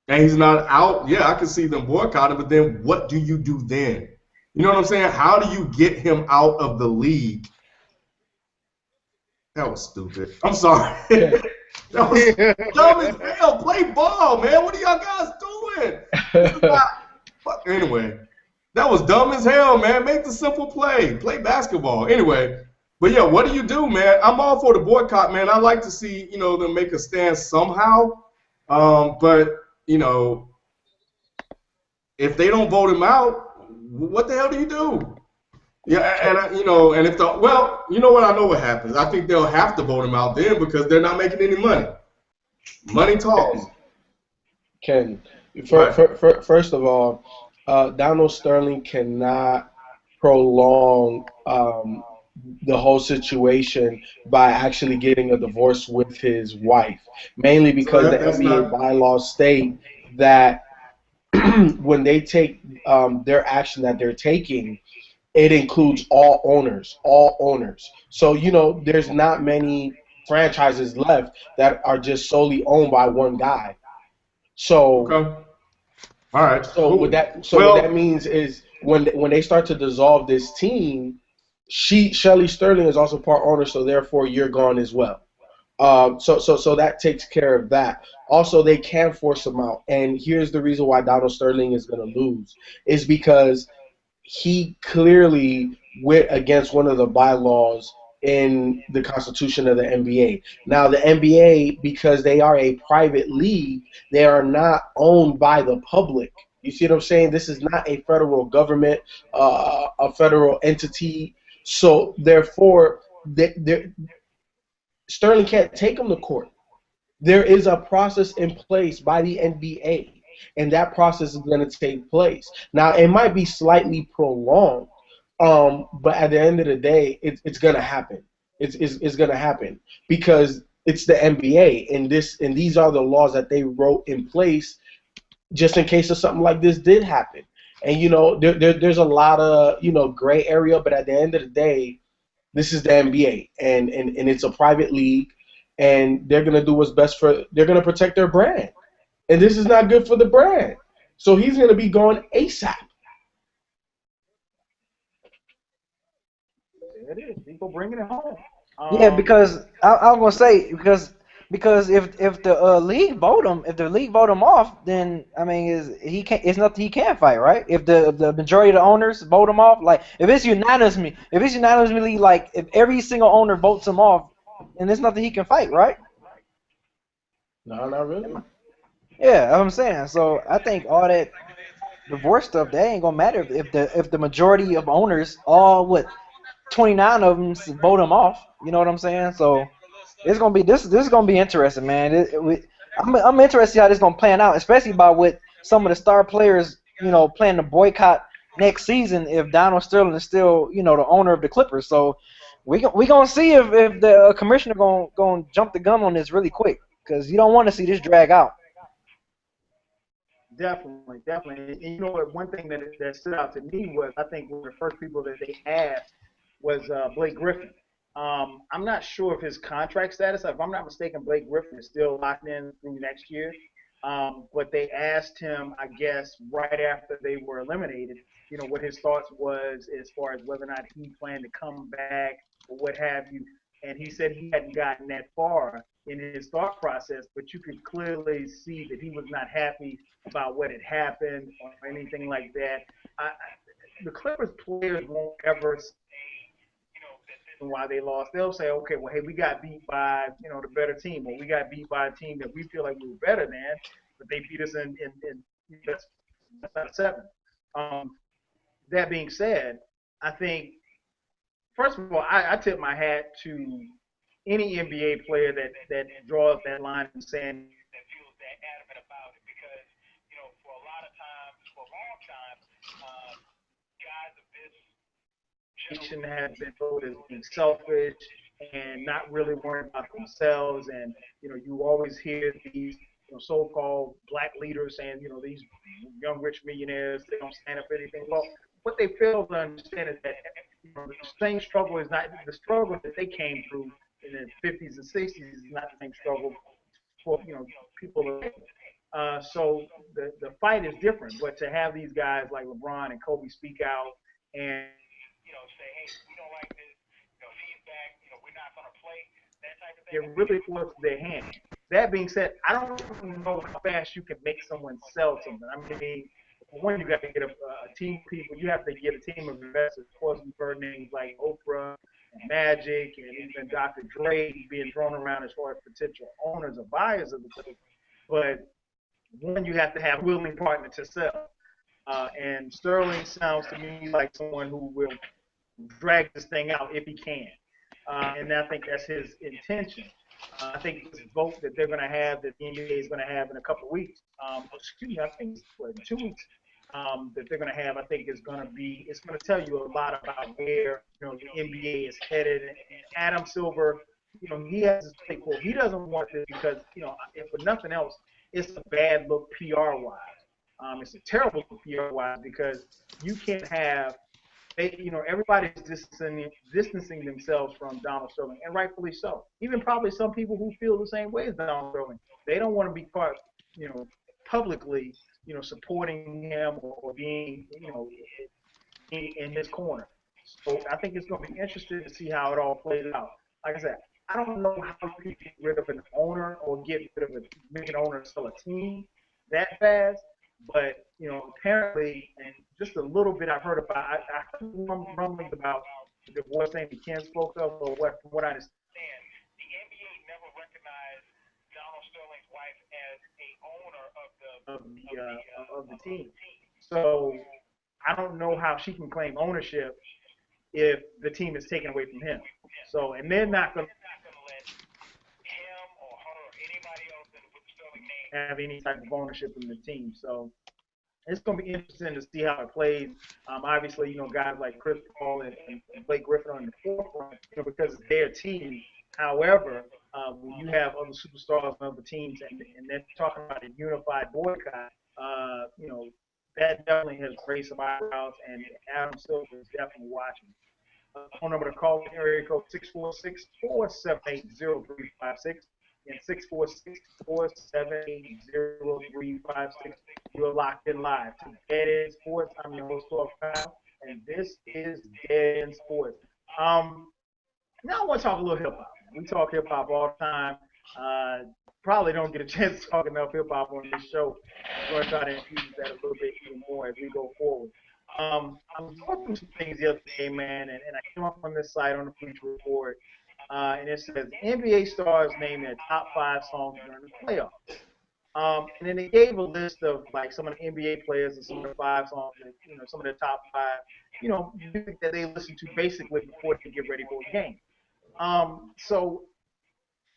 he's not out, yeah, I can see them boycotting, but then what do you do then? You know what I'm saying? How do you get him out of the league? That was stupid. I'm sorry. That was dumb as hell. Play ball, man. What are y'all guys doing? Anyway, that was dumb as hell, man. Make the simple play. Play basketball. Anyway, but yeah, what do you do, man? I'm all for the boycott, man. I like to see, them make a stand somehow. But, if they don't vote him out, what the hell do you do? Yeah, and and if you know what, I know what happens. I think they'll have to vote him out then because they're not making any money. Money talks. Ken, first of all, Donald Sterling cannot prolong the whole situation by actually getting a divorce with his wife, mainly because the NBA bylaws state that when they take their action that they're taking, it includes all owners. So, there's not many franchises left that are just solely owned by one guy. So, okay. All right. So cool. what that means is when they start to dissolve this team, Shelly Sterling is also part owner, so therefore you're gone as well. So that takes care of that. Also, they can force him out, and here's the reason why Donald Sterling is going to lose is because he clearly went against one of the bylaws in the constitution of the NBA. Now, the NBA, because they are a private league, they are not owned by the public. You see what I'm saying? This is not a federal government, a federal entity. So, therefore, Sterling can't take them to court. There is a process in place by the NBA, and that process is going to take place. Now, it might be slightly prolonged, but at the end of the day, it's going to happen. It's going to happen because it's the NBA, and these are the laws that they wrote in place just in case of something like this did happen. And, there's a lot of, gray area, but at the end of the day, this is the NBA, and it's a private league, and they're going to do what's best they're going to protect their brand. And this is not good for the brand. So he's going to be going ASAP. There it is. People bringing it home. Yeah, because I was going to say, because Because if the league vote him off, then I mean, it's nothing he can't fight, right? If the majority of the owners vote him off, like if it's unanimously, like if every single owner votes him off, then there's nothing he can fight, right? No, not really. Yeah, that's what I'm saying. So I think all that divorce stuff, that ain't gonna matter if the majority of owners, all what 29 of them, vote him off. You know what I'm saying? So it's gonna be this is gonna be interesting, man. I'm interested how this gonna plan out, especially by with some of the star players, plan to boycott next season if Donald Sterling is still, the owner of the Clippers. So we gonna see if the commissioner gonna jump the gun on this really quick, because you don't want to see this drag out. Definitely, definitely. And you know what? One thing that stood out to me was I think one of the first people that they asked was Blake Griffin. I'm not sure of his contract status. If I'm not mistaken, Blake Griffin is still locked in through next year. But they asked him, I guess, right after they were eliminated, what his thoughts was as far as whether or not he planned to come back or what have you. And he said he hadn't gotten that far in his thought process, but you could clearly see that he was not happy about what had happened or anything like that. The Clippers players won't ever why they lost. They'll say, okay, well, hey, we got beat by the better team, or we got beat by a team that we feel like we were better than, but they beat us in that's not a seven. Um, that being said, I think first of all, I tip my hat to any NBA player that draws that line in the sand that feels that adamant about it, because for a lot of times, for a long time, guys of this has been told as being selfish and not really worrying about themselves. And you always hear these so-called black leaders saying, these young rich millionaires, they don't stand up for anything. Well, what they fail to understand is that the same struggle is not the struggle that they came through in the 50s and 60s is not the same struggle for people. So the fight is different. But to have these guys like LeBron and Kobe speak out and say, hey, we don't like this, he's back, we're not going to play, that type of thing, it really forces their hand. That being said, I don't know how fast you can make someone sell something. I mean, for one, you got to get a team of people. You have to get a team of investors. Of course, we've heard names like Oprah and Magic and even Dr. Dre being thrown around as far as potential owners or buyers of the place. But one, you have to have a willing partner to sell. And Sterling sounds to me like someone who will drag this thing out if he can. And I think that's his intention. I think this vote that they're going to have, that the NBA is going to have in a couple of weeks, excuse me, I think it's in 2 weeks, that they're going to have, I think is going to be, it's going to tell you a lot about where, the NBA is headed. And Adam Silver, he has his plate full. He doesn't want this because, if for nothing else, it's a bad look PR-wise. It's a terrible look PR-wise because you can't have everybody's distancing themselves from Donald Sterling, and rightfully so. Even probably some people who feel the same way as Donald Sterling. They don't want to be caught, publicly, supporting him or being, in his corner. So I think it's going to be interesting to see how it all plays out. Like I said, I don't know how you get rid of an owner or make an owner sell a team that fast. But apparently, and just a little bit I've heard about, I heard rumblings about the divorce thing that Ken spoke of, or what, from what I understand, the NBA never recognized Donald Sterling's wife as a owner of the team. So I don't know how she can claim ownership if the team is taken away from him. So, and they're not going to let him or her or anybody else with the Sterling name have any type of ownership in the team. So it's going to be interesting to see how it plays. Obviously, guys like Chris Paul and Blake Griffin are in the forefront, because it's their team. However, when you have other superstars on other teams and they're talking about a unified boycott, that definitely has raised some eyebrows, and Adam Silver is definitely watching. Phone number to call, area code 646-478-0356 and 646-478-0356. You're locked in live to Dead End Sports. I'm your host, Kyle, and this is Dead End Sports. Now I want to talk a little hip hop. We talk hip hop all the time. Probably don't get a chance to talk enough hip hop on this show. I'm going to try to infuse that a little bit even more as we go forward. I was going through some things the other day, man, and I came up on this site on the Bleacher Report, and it says NBA stars name their top 5 songs during the playoffs. And then they gave a list of like some of the NBA players and some of the 5 songs, that, some of the top 5, music that they listen to basically before they get ready for a game. So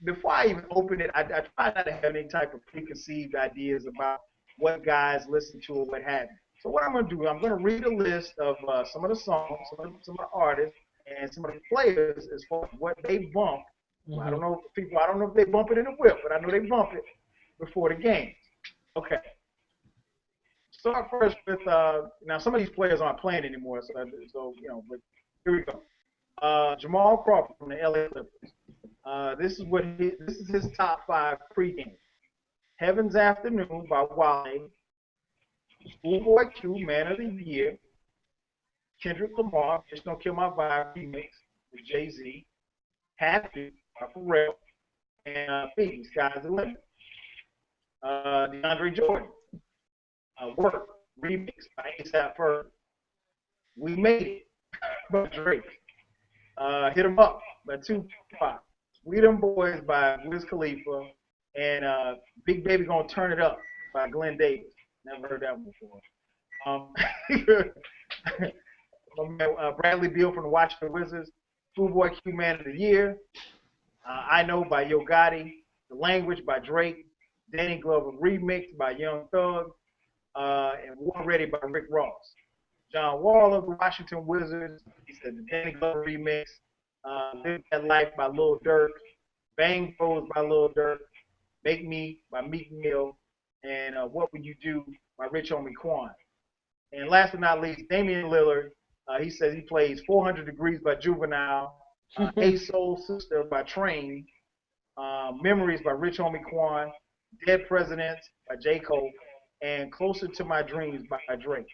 before I even open it, I try not to have any type of preconceived ideas about what guys listen to or what have you. So what I'm going to do, I'm going to read a list of some of the songs, some of the artists, and some of the players as far as what they bump. Well, I don't know if they bump it in the whip, but I know they bump it before the game. Okay. Start first with now some of these players aren't playing anymore, so but here we go. Jamal Crawford from the LA Clippers. This is his top 5 pregame. Heaven's Afternoon by Wale. Schoolboy Q, Man of the Year. Kendrick Lamar, Just Don't Kill My Vibe remix with Jay-Z. Happy by Pharrell. And Biggie, Sky's the Limit. DeAndre Jordan. Work remix by A$AP Ferg. We Made It by Drake. Hit 'Em Up by Tupac. We Them Boys by Wiz Khalifa. And Big Baby Gonna Turn It Up by Glenn Davis. Never heard that one before. My man, Bradley Beal from the Washington Wizards. Schoolboy Q, Man of the Year. I Know by Yo Gotti. The Language by Drake. Danny Glover remix by Young Thug. And War Ready by Rick Ross. John Wall of the Washington Wizards. He said the Danny Glover remix. Live That Life by Lil Durk. Bang Bros by Lil Durk. Make Me by Meek Mill. And What Would You Do by Rich Homie Quan. And last but not least, Damian Lillard. He says he plays 400 Degrees by Juvenile. A Soul Sister by Train. Memories by Rich Homie Quan. Dead Presidents by J. Cole. And Closer to My Dreams by Drake.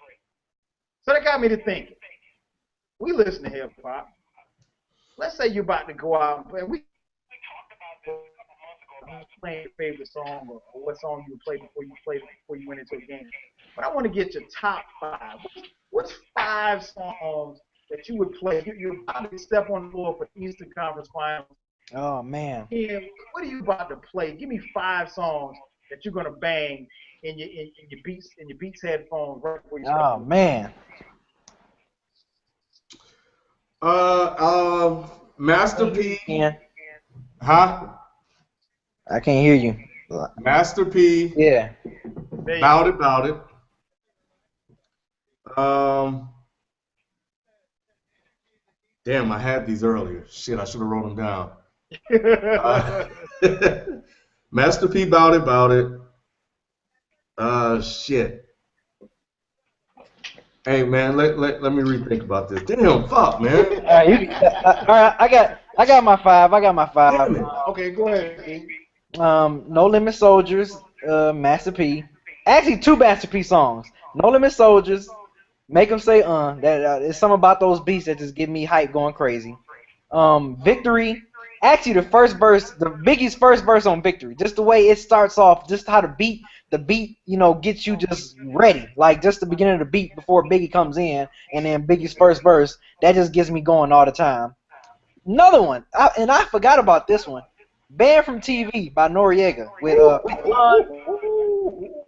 So that got me to thinking. We listen to hip hop. Let's say you're about to go out and play. We playing your favorite song or what song you would play before you went into a game. But I want to get your top 5. What's 5 songs that you would play? You're about to step on the floor for the Eastern Conference Finals. Oh man. And what are you about to play? Give me 5 songs that you're gonna bang in your Beats headphones right before you step on the floor. Man. Master P. Yeah. Huh? I can't hear you. Master P. Yeah. Bout It. Damn, I had these earlier. Shit, I should have wrote them down. Master P. Bout It. Shit. Hey man, let me rethink about this. Damn, fuck, man. All right, I got my 5. Okay, go ahead. No Limit Soldiers, Master P. Actually, 2 Master P songs. No Limit Soldiers, Make 'Em Say That it's something about those beats that just get me hype going crazy. Victory. Actually, the Biggie's first verse on Victory. Just the way it starts off, just how the beat, gets you just ready. Like just the beginning of the beat before Biggie comes in, and then Biggie's first verse, that just gets me going all the time. Another one, and I forgot about this one. Banned from TV by Noriega with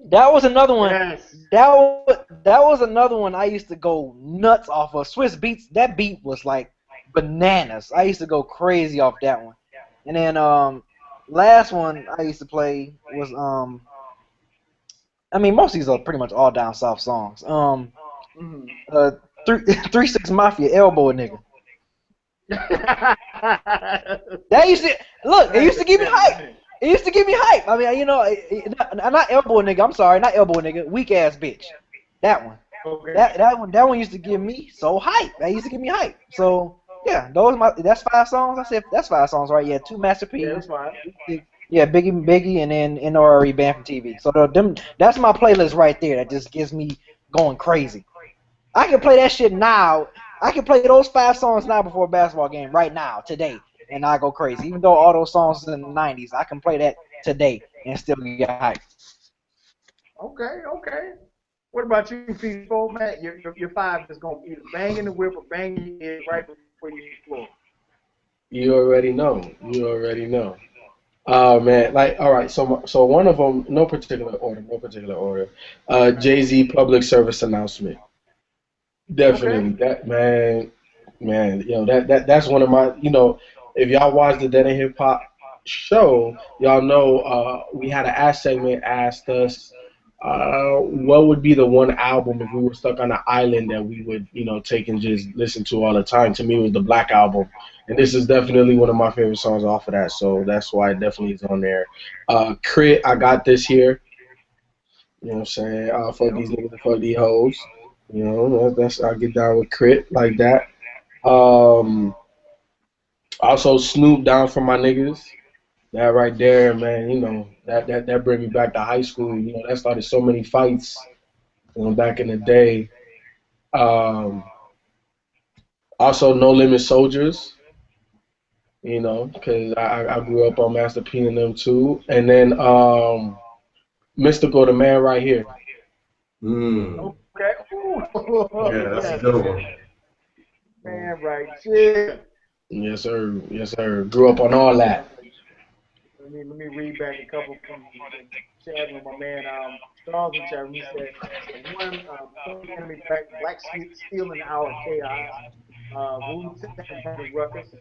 that was another one. Yes. That was another one I used to go nuts off of. Swiss Beats, that beat was like bananas. I used to go crazy off that one. And then last one I used to play was most of these are pretty much all down south songs. 3 6 Mafia, Elbow a Nigga. That used to look. It used to give me hype. It used to give me hype. I mean, not Elbow a Nigga. I'm sorry, not Elbow a Nigga. Weak Ass Bitch. That one. Okay. That one used to give me so hype. That used to give me hype. So yeah, that's 5 songs. I said that's 5 songs, right? Yeah, 2 Master P. Yeah, that's fine. Yeah, Biggie, and then NRE Banned from TV. So that's my playlist right there. That just gets me going crazy. I can play that shit now. I can play those 5 songs now before a basketball game right now, today. and I go crazy. Even though all those songs in the '90s, I can play that today and still get hyped. Okay, okay. What about you, people, man? Your five is gonna either bang in the whip or bang in your head right before you hit the floor. You already know. You already know. Oh man, like all right. So one of them, no particular order, no particular order. Jay-Z public service announcement. Okay. Definitely that man. That's one of my. If y'all watched the Dead and Hip Hop show, y'all know we had an Ask segment asked us what would be the one album if we were stuck on an island that we would take and just listen to all the time. To me, it was the Black Album, and this is definitely one of my favorite songs off of that. So that's why it definitely is on there. Crit, I got this here. You know what I'm saying? Fuck these niggas and fuck these hoes. That's I get down with Crit like that. Um, Also Snoop down for my niggas. That right there, man. That bring me back to high school. That started so many fights. Back in the day. Um, Also No Limit Soldiers. Because I grew up on Master P and them too. And then Mystical, the man right here. Mm. Okay. Ooh. Yeah, that's a Yes. good one. Man, right. Yeah. Yes, sir. Yes, sir. Grew up on all that. Let me read back a couple from the chat with my man Charles in chat room. He said one Public Enemy Black Steel in the Hour of Chaos, Wu Tang Burning Ruckus.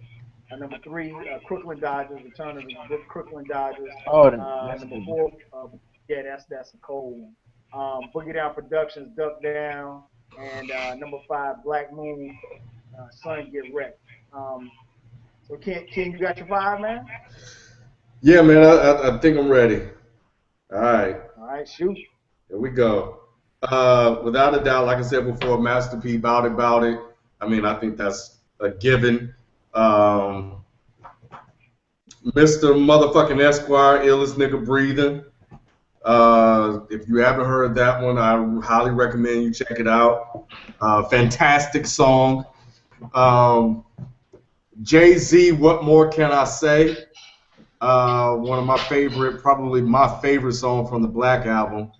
Number three, Crooklyn Dodgers, Return of the Crooklyn Dodgers. Oh, that's a Number good one. four, yeah, that's a cold one. Boogie Down Productions, Duck Down, and number five, Black Moon, Sun Get Wrecked. So Ken, you got your five, man? Yeah, man, I think I'm ready. All right, All right, shoot. here we go. Without a doubt, like I said before, Master P, Bout It. I mean, I think that's a given. Um, Mr. Motherfucking Esquire, illest nigga breathing. If you haven't heard that one, I highly recommend you check it out. Fantastic song. Um, Jay-Z, What More Can I Say? One of my favorite, probably my favorite song from the Black Album.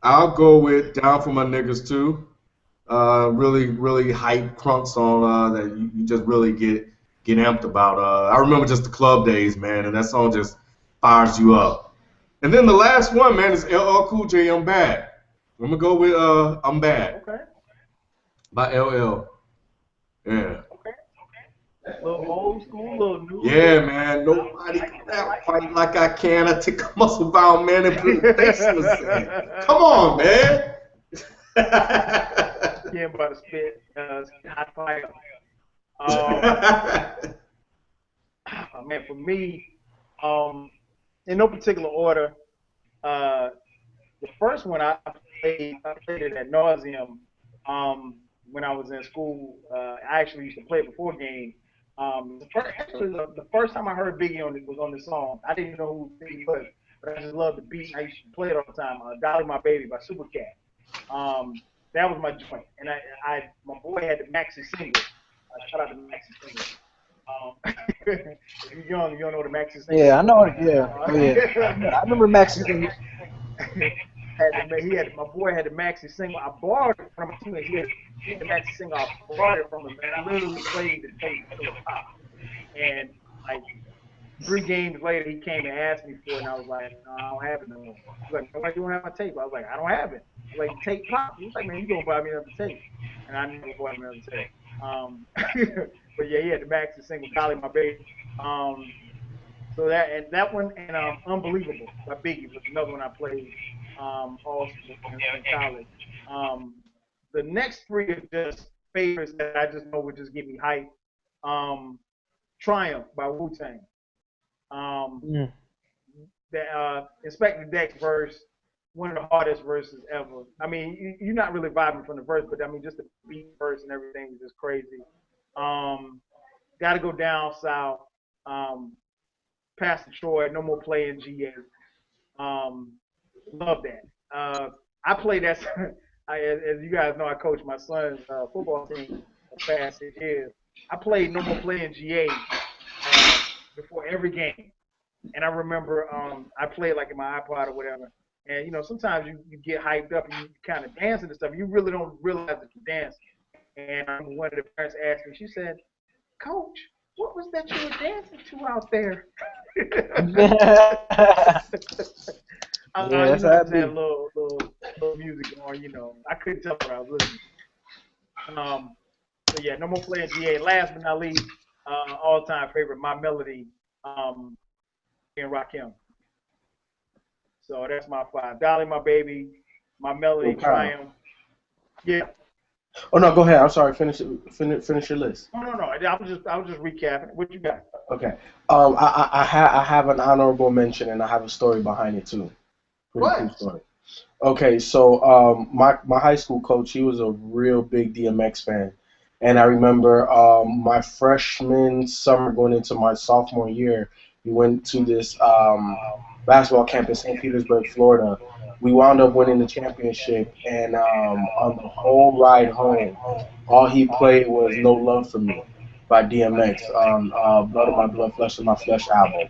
I'll go with Down for My Niggas too. Really, really hype crunk song that you just really get amped about. I remember just the club days, man, and that song just fires you up. And then the last one, man, is LL Cool J, I'm Bad. I'm gonna go with I'm Bad Okay. by LL. Yeah. Okay. A little old school, a little new Yeah, school. man. Nobody can fight like I can. I take a muscle bound man and put a face in the sand. Come on, man. Yeah, about to spit hot fire. Um, Man, for me, in no particular order, uh, the first one I played it at nauseum when I was in school. I actually used to play it before game. The first time I heard Biggie on it was on this song. I didn't even know who Biggie was, but I just loved the beat. I used to play it all the time. "Dolly My Baby" by Supercat. Um, that was my joint, and my boy had the maxi single. Shout out to maxi single. If you're young, you don't know the maxi single. Yeah, I know. Yeah, oh yeah. I remember Max. He had my boy had the maxi single. I borrowed it from him too. He had the maxi single. I borrowed it from him, and I literally played the tape until it popped. And like 3 games later, he came and asked me for it, and I was like, no, I don't have it no more. He's like, why you don't have my tape? I was like, I don't have it. I was like, the tape popped. He was like, man, you gonna buy me another tape? And I never bought him another tape. But yeah, he had the maxi single, "Dolly My Baby." So that one and "Unbelievable" by Biggie was another one I played also in college. Um, the next three are just favorites that I just know would just get me hyped. Um, "Triumph" by Wu Tang. Um, Mm. the Inspector Deck's verse, one of the hardest verses ever. I mean, you're not really vibing from the verse, but I mean, just the beat verse and everything was just crazy. Um, Got to go down south. Um, Pastor Troy, no more playing GA. Love that. I play that. as you guys know, I coach my son's football team for the past 6 years. I played no more playing GA before every game. And I remember I played like in my iPod or whatever. And, you know, sometimes you get hyped up and you kind of dancing and stuff. You really don't realize that you dance. And one of the parents asked me, she said, Coach, what was that you were dancing to out there? Yeah, that's you know, how I it just be. had a little music going, you know. I couldn't tell what I was listening to. So, yeah, no more playing GA. Last but not least, all-time favorite, My Melody, and Rakim. So that's my 5. Dolly, my baby, My Melody, Triumph. Yeah. Oh no, go ahead. I'm sorry. Finish your list. No. I was just recapping. What you got? Okay. I have an honorable mention and I have a story behind it too. Pretty cool story. Okay, so my high school coach, he was a real big DMX fan, and I remember my freshman summer going into my sophomore year, we went to this basketball camp in St. Petersburg, Florida. We wound up winning the championship, and on the whole ride home, all he played was "No Love for Me" by DMX on "Blood of My Blood, Flesh of My Flesh" album,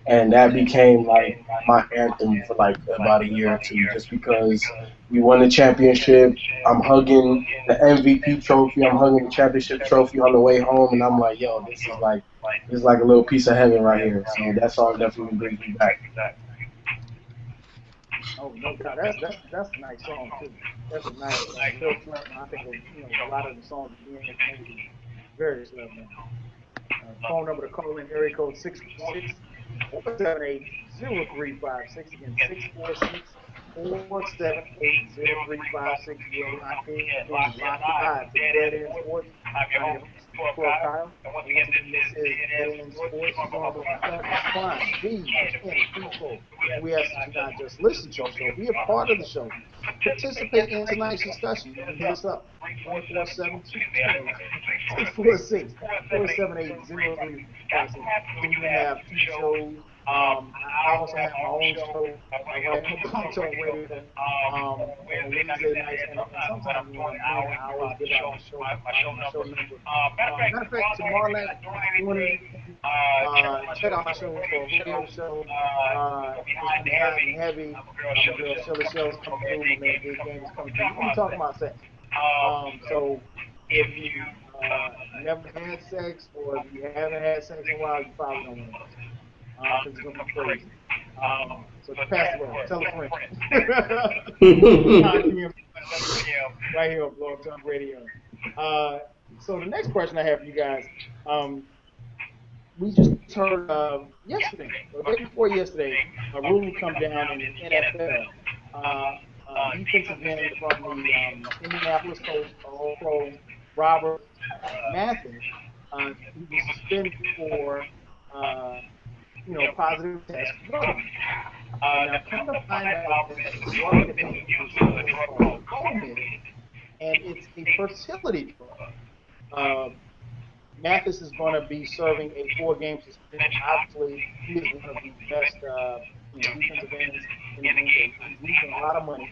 and that became like my anthem for like about a year or two, just because we won the championship. I'm hugging the MVP trophy. I'm hugging the championship trophy on the way home, and I'm like, yo, this is like a little piece of heaven right here. So that song definitely brings me back. Oh, no doubt. That's a nice song too. That's a nice song. Still I think a lot of the songs in the maybe very slow now. Phone number to call in area code 646-478-0356. Again, 646-478-0356. You're locked in, locked live to Dead End Sports. I'm your host, 12 Kyle. And once again, this is Dead End Sports, joined by my partner, Prime, B, and People. We ask that you not just listen to the show, be a part of the show. Participate in tonight's discussion. You can hit us up 24/7, 646-478-0356. We have 2 shows. I also have my own show right on Blog Talk Radio on Wednesday nights, and sometimes when I'm doing it, I always give out my show number. Matter of fact, tomorrow night doing it. Check out my show for a radio show. It's gonna be hot and heavy. My girl Shelly Shell's coming through. My man Big Game is coming through. We're gonna be talking about sex. So if you never had sex or if you haven't had sex in a while, you probably don't want to listen. Because it's gonna be crazy. So pass the word. Tell a friend. 9 p.m. right here on Blog Talk Radio. So the next question I have for you guys, we just heard yesterday, or the day before yesterday, a rule come down in the NFL. Defensive end from the Indianapolis Colts, All-Pro Robert Mathis, he was suspended for positive test for drugs. Now, come to find out that the drug that he was called COVID, and it's a fertility drug. Mathis is going to be serving a 4-game suspension. Obviously, he is one of the best defensive ends in the league. He's losing a lot of money.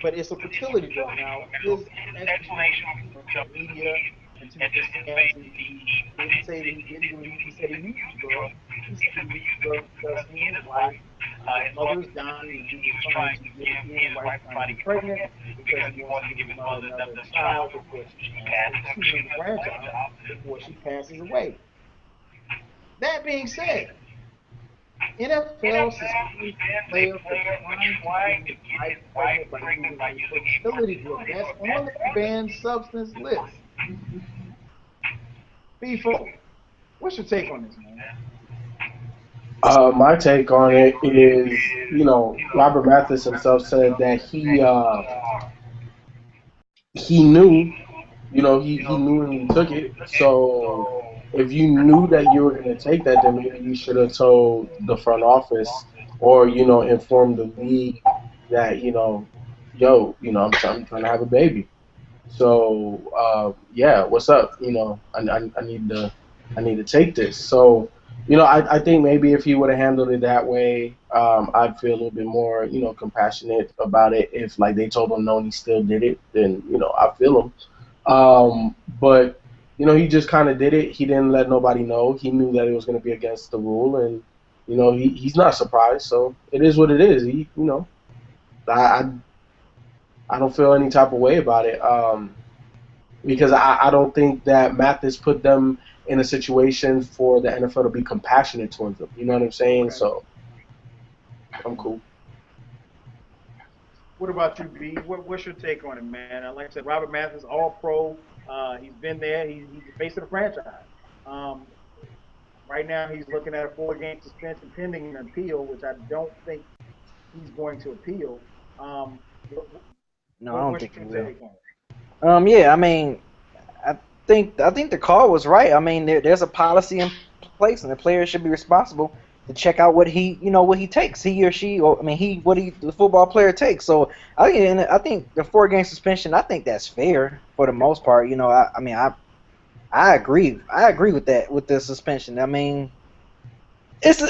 But it's a fertility drug. Now, his explanation to the media and to the fans, he didn't say that he didn't do it. He said he used the drug. He said he used the drug because he and his wife, his mother is dying, and he was trying to get he and his wife trying to get pregnant because he wants to give his mother another child before she passes, a grandchild before she passes away. That being said, NFL suspends a player for trying to get his wife pregnant by using a fertility drug. That's on the banned substance list. B4, what's your take on this, man? My take on it is, Robert Mathis himself said that he knew, he knew when he took it. So if you knew that you were going to take that, then maybe you should have told the front office or, informed the league that, I'm trying to have a baby. So, what's up? I need to take this. So, You know, I think maybe if he would have handled it that way, I'd feel a little bit more, you know, compassionate about it. If like they told him no and he still did it, then you know I feel him. But you know, he just kind of did it. He didn't let nobody know. He knew that it was going to be against the rule, and you know, he's not surprised. So it is what it is. You know, I I don't feel any type of way about it. Because I don't think that Mathis put them in a situation for the NFL to be compassionate towards them. You know what I'm saying? Okay. So I'm cool. What about you, B? What's your take on it, man? Like I said, Robert Mathis, All Pro. He's been there. He's the face of the franchise. Um, right now, he's looking at a 4-game suspension pending an appeal, which I don't think he's going to appeal. Um, what, No, I don't what's think he your will. take on it? Yeah, I mean, I I think the call was right. I mean, there's a policy in place, and the player should be responsible to check out what what he takes, he or she, or I mean, the football player takes. So I think the 4-game suspension, I think that's fair for the most part. I agree. I agree with that with the suspension. I mean, it's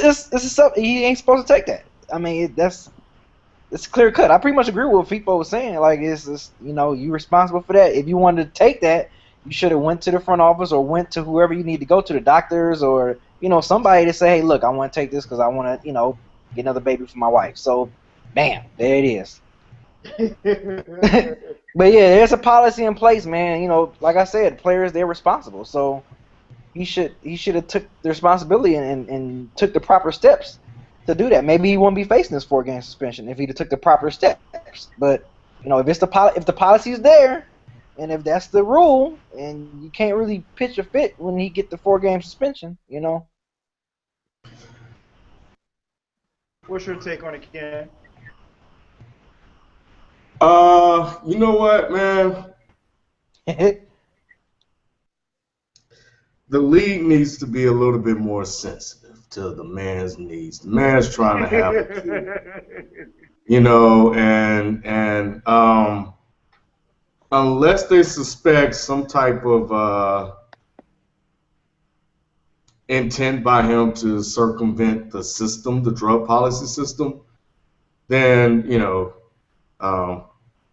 he ain't supposed to take that. I mean, it's clear cut. I pretty much agree with what people was saying. Like, it's just, you responsible for that. If you wanted to take that, you should have went to the front office or went to whoever you need to go to, the doctors or somebody to say, hey, look, I want to take this because I want to get another baby for my wife. So, bam, there it is. But yeah, there's a policy in place, man. Like I said, players, they're responsible. So he should have took the responsibility and took the proper steps to do that. Maybe he wouldn't be facing this 4-game suspension if he'd have took the proper steps. But if the policy's there, and if that's the rule, and you can't really pitch a fit when he get the 4-game suspension. What's your take on it, Ken? You know what, man? The league needs to be a little bit more sensitive to the man's needs. The man's trying to have a kid, and unless they suspect some type of intent by him to circumvent the system, the drug policy system, then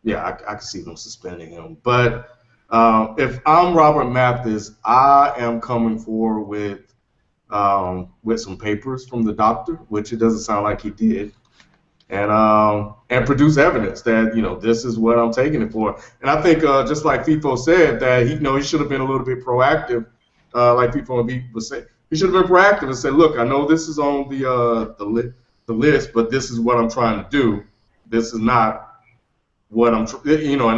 yeah, I can see them suspending him. But if I'm Robert Mathis, I am coming forward with some papers from the doctor, which it doesn't sound like he did, and produce evidence that this is what I'm taking it for. And I think just like FIFO said, that he should have been a little bit proactive, like FIFO was saying. He should have been proactive and said, look, I know this is on the list, but this is what I'm trying to do. This is not what and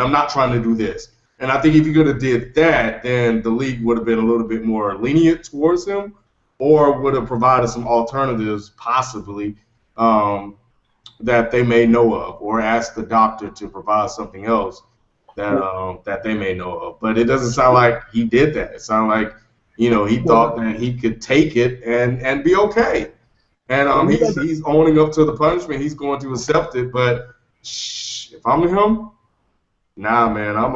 I'm not trying to do this. And I think if you could have did that, then the league would have been a little bit more lenient towards him, or would have provided some alternatives, possibly, that they may know of, or ask the doctor to provide something else that they may know of. But it doesn't sound like he did that. It sounded like he thought that he could take it and be okay. And he's owning up to the punishment. He's going to accept it. But if I'm him, nah, man, I'm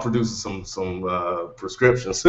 producing some prescriptions.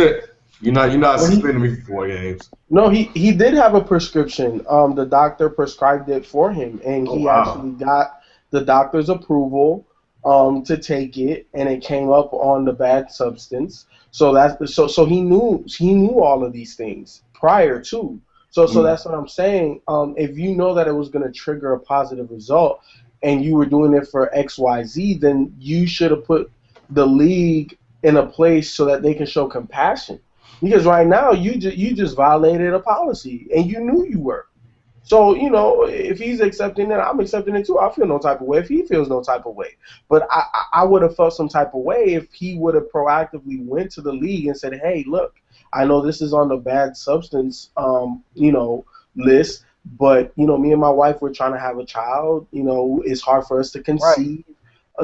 You're not suspending me for 4 games. No, he did have a prescription. The doctor prescribed it for him, and he actually got the doctor's approval to take it, and it came up on the bad substance. So so he knew all of these things prior to. So that's what I'm saying. If you know that it was going to trigger a positive result, and you were doing it for XYZ, then you should have put the league in a place so that they can show compassion. Because right now you just violated a policy, and you knew you were. So if he's accepting it, I'm accepting it too. I feel no type of way if he feels no type of way. But I would have felt some type of way if he would have proactively went to the league and said, hey, look, I know this is on the bad substance list, but me and my wife, we're trying to have a child. It's hard for us to conceive. Right.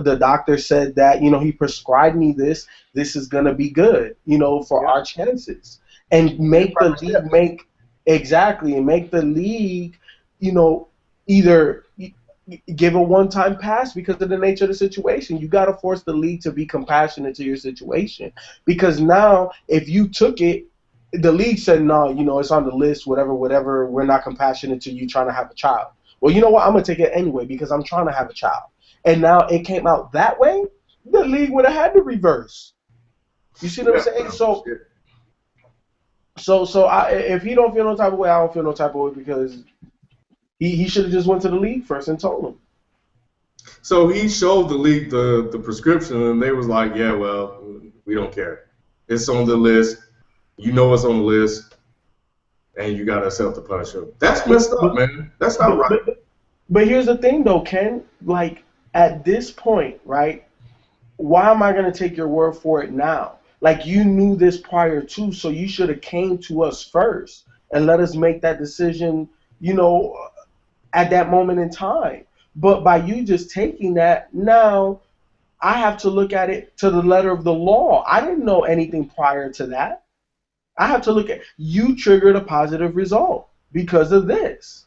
The doctor said that he prescribed me this. This is gonna be good, for our chances, and make the league make the league, either give a one-time pass because of the nature of the situation. You got to force the league to be compassionate to your situation, because now if you took it the league said, no, it's on the list, whatever, whatever. We're not compassionate to you trying to have a child. Well, you know what? I'm going to take it anyway because I'm trying to have a child. And now it came out that way, the league would have had to reverse. You see what I'm saying? So if he don't feel no type of way, I don't feel no type of way because he should have just went to the league first and told them. So he showed the league the prescription, and they was like, yeah, well, we don't care. It's on the list. You know it's on the list, and you got to accept the punishment. That's messed up, man. That's not right. But here's the thing, though, Ken. Like, at this point, right, why am I going to take your word for it now? Like, you knew this prior to, so you should have came to us first and let us make that decision, at that moment in time. But by you just taking that, now I have to look at it to the letter of the law. I didn't know anything prior to that. I have to look at, you triggered a positive result because of this.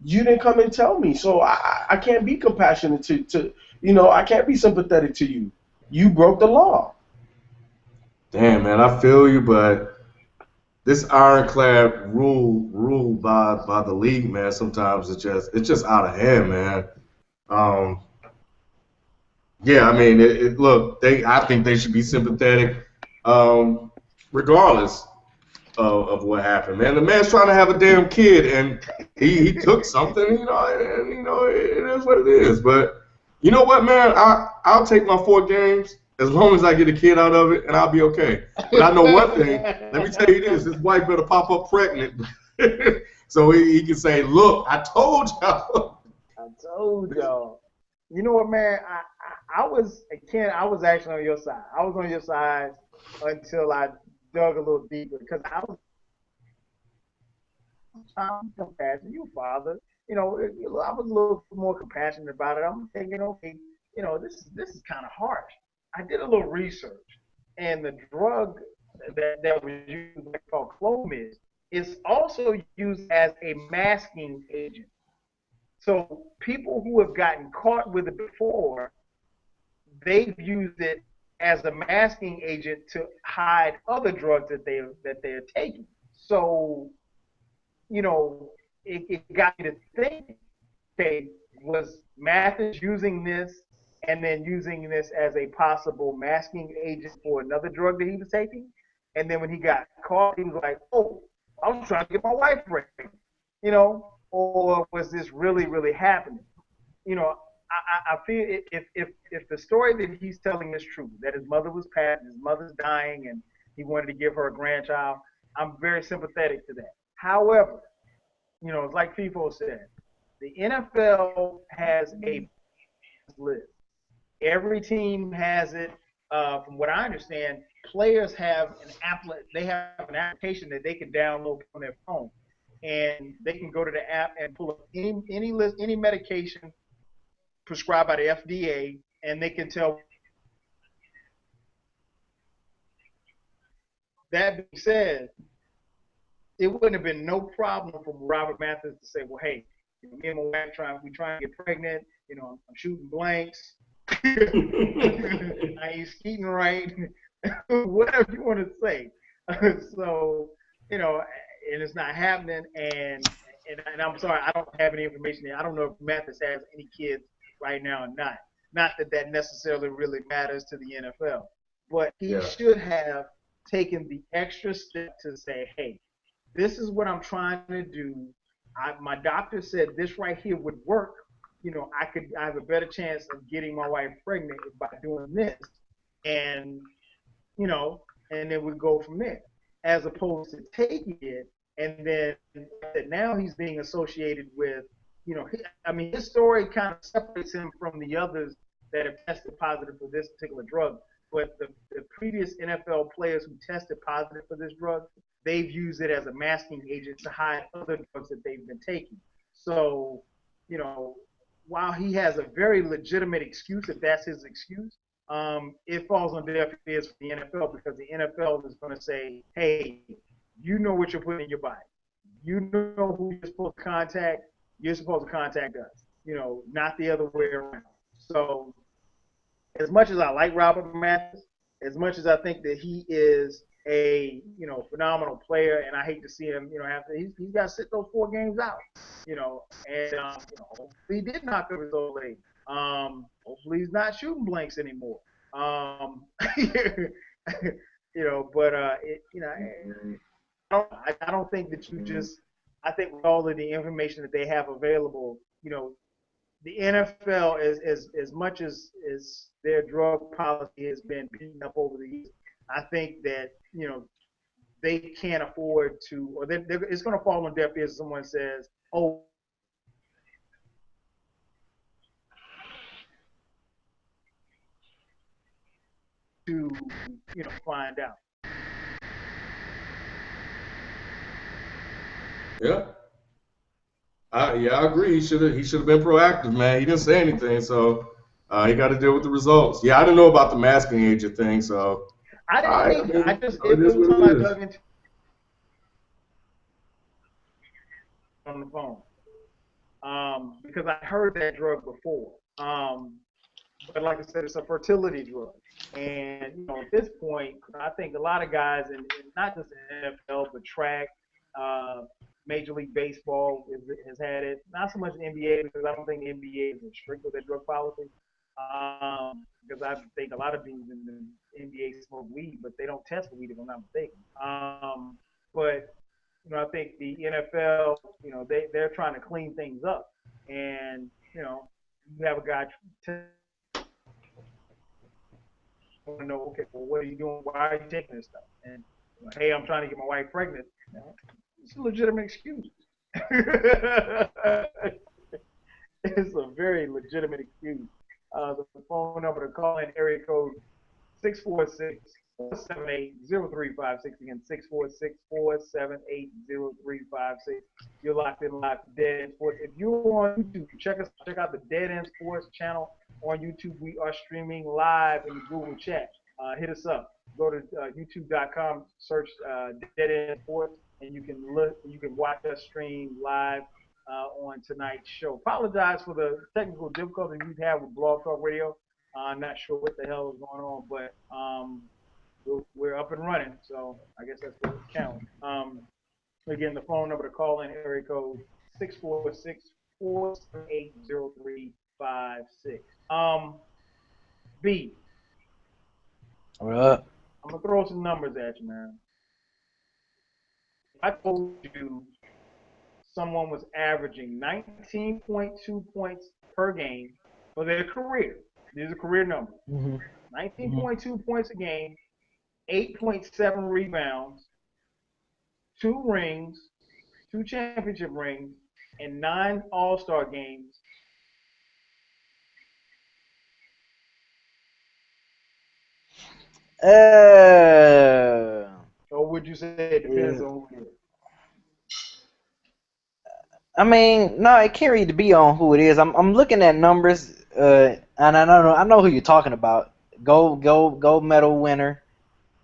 You didn't come and tell me, so I can't be compassionate to I can't be sympathetic to you. You broke the law. Damn, man, I feel you, but this ironclad rule by the league, man, sometimes it's just out of hand, man. Yeah, I mean, look, I think they should be sympathetic, regardless of what happened, man. The man's trying to have a damn kid, and he took something, and it is what it is. But you know what, man? I'll take my 4 games as long as I get a kid out of it, and I'll be okay. But I know one thing. Let me tell you this: his wife better pop up pregnant, so he can say, "Look, I told y'all." I told y'all. You know what, man? I was actually on your side. I was on your side until I dug a little deeper because I was compassionate. You father, I was a little more compassionate about it. I'm thinking, okay, this is kind of harsh. I did a little research, and the drug that was used, called Clomid, is also used as a masking agent. So people who have gotten caught with it before, they've used it as a masking agent to hide other drugs that they're taking. So, it got me to think, okay, was Mathis using this and then using this as a possible masking agent for another drug that he was taking? And then when he got caught, he was like, oh, I was trying to get my wife pregnant, or was this really, really happening? I feel if the story that he's telling is true, that his mother was passed, his mother's dying, and he wanted to give her a grandchild, I'm very sympathetic to that. However, it's like FIFO said, the NFL has a list. Every team has it. From what I understand, players have they have an application that they can download on their phone, and they can go to the app and pull up any list, any medication prescribed by the FDA, and they can tell. That being said, it wouldn't have been no problem for Robert Mathis to say, well, hey, me and my wife we trying to get pregnant, I'm shooting blanks, I ain't skating right, whatever you want to say. So, and it's not happening, and I'm sorry, I don't have any information there. I don't know if Mathis has any kids right now or not. Not that necessarily really matters to the NFL, but he should have taken the extra step to say, hey, this is what I'm trying to do. My doctor said this right here would work. I have a better chance of getting my wife pregnant by doing this, and and then we go from there, as opposed to taking it and then now he's being associated with, his story kind of separates him from the others that have tested positive for this particular drug. But the previous NFL players who tested positive for this drug, they've used it as a masking agent to hide other drugs that they've been taking. So, while he has a very legitimate excuse, if that's his excuse, it falls on deaf ears for the NFL, because the NFL is going to say, hey, you know what you're putting in your body. You know who you're supposed to contact. You're supposed to contact us, not the other way around. So as much as I like Robert Mathis, as much as I think that he is a phenomenal player, and I hate to see him have to, he's got to sit those 4 games out, and hopefully he did knock the result late. Hopefully he's not shooting blanks anymore. But I don't think that you just. I think with all of the information that they have available, the NFL, as much as their drug policy has been beaten up over the years, I think that they can't afford to, or it's going to fall on deaf ears if someone says, "Oh, to find out." Yeah. I agree. He should have been proactive, man. He didn't say anything, so he got to deal with the results. Yeah, I didn't know about the masking agent thing, so I didn't either. it is it was what something it I is. dug into on the phone because I heard that drug before. But like I said, it's a fertility drug, and at this point, I think a lot of guys, and not just in NFL, but track, Major League Baseball has had it. Not so much the NBA because I don't think the NBA is strict with their drug policy. Because I think a lot of teams in the NBA smoke weed, but they don't test for weed if I'm not mistaken. But I think the NFL, they're trying to clean things up, and you have a guy want to know, okay, well, what are you doing? Why are you taking this stuff? And hey, I'm trying to get my wife pregnant. It's a legitimate excuse. It's a very legitimate excuse. The phone number to call in, area code 646-478-0356. Again, 646-478-0356. You're locked in live to Dead End Sports. If you're on YouTube, check out the Dead End Sports channel on YouTube. We are streaming live in the Google chat. Hit us up. Go to youtube.com, search Dead End Sports, and you can watch us stream live on tonight's show. Apologize for the technical difficulties we've had with Blog Talk Radio. I'm not sure what the hell is going on, but we're up and running, so I guess that's what counts. Again, the phone number to call in, area code 646-478-0356. B. What up? I'm gonna throw some numbers at you, man. I told you someone was averaging 19.2 points per game for their career. These are career numbers. 19.2 points a game, 8.7 rebounds, 2 rings, 2 championship rings, and 9 All-Star games. Or would you say it depends on who it is? I mean, no, it can't really be on who it is. I'm looking at numbers, and I know who you're talking about. Gold medal winner.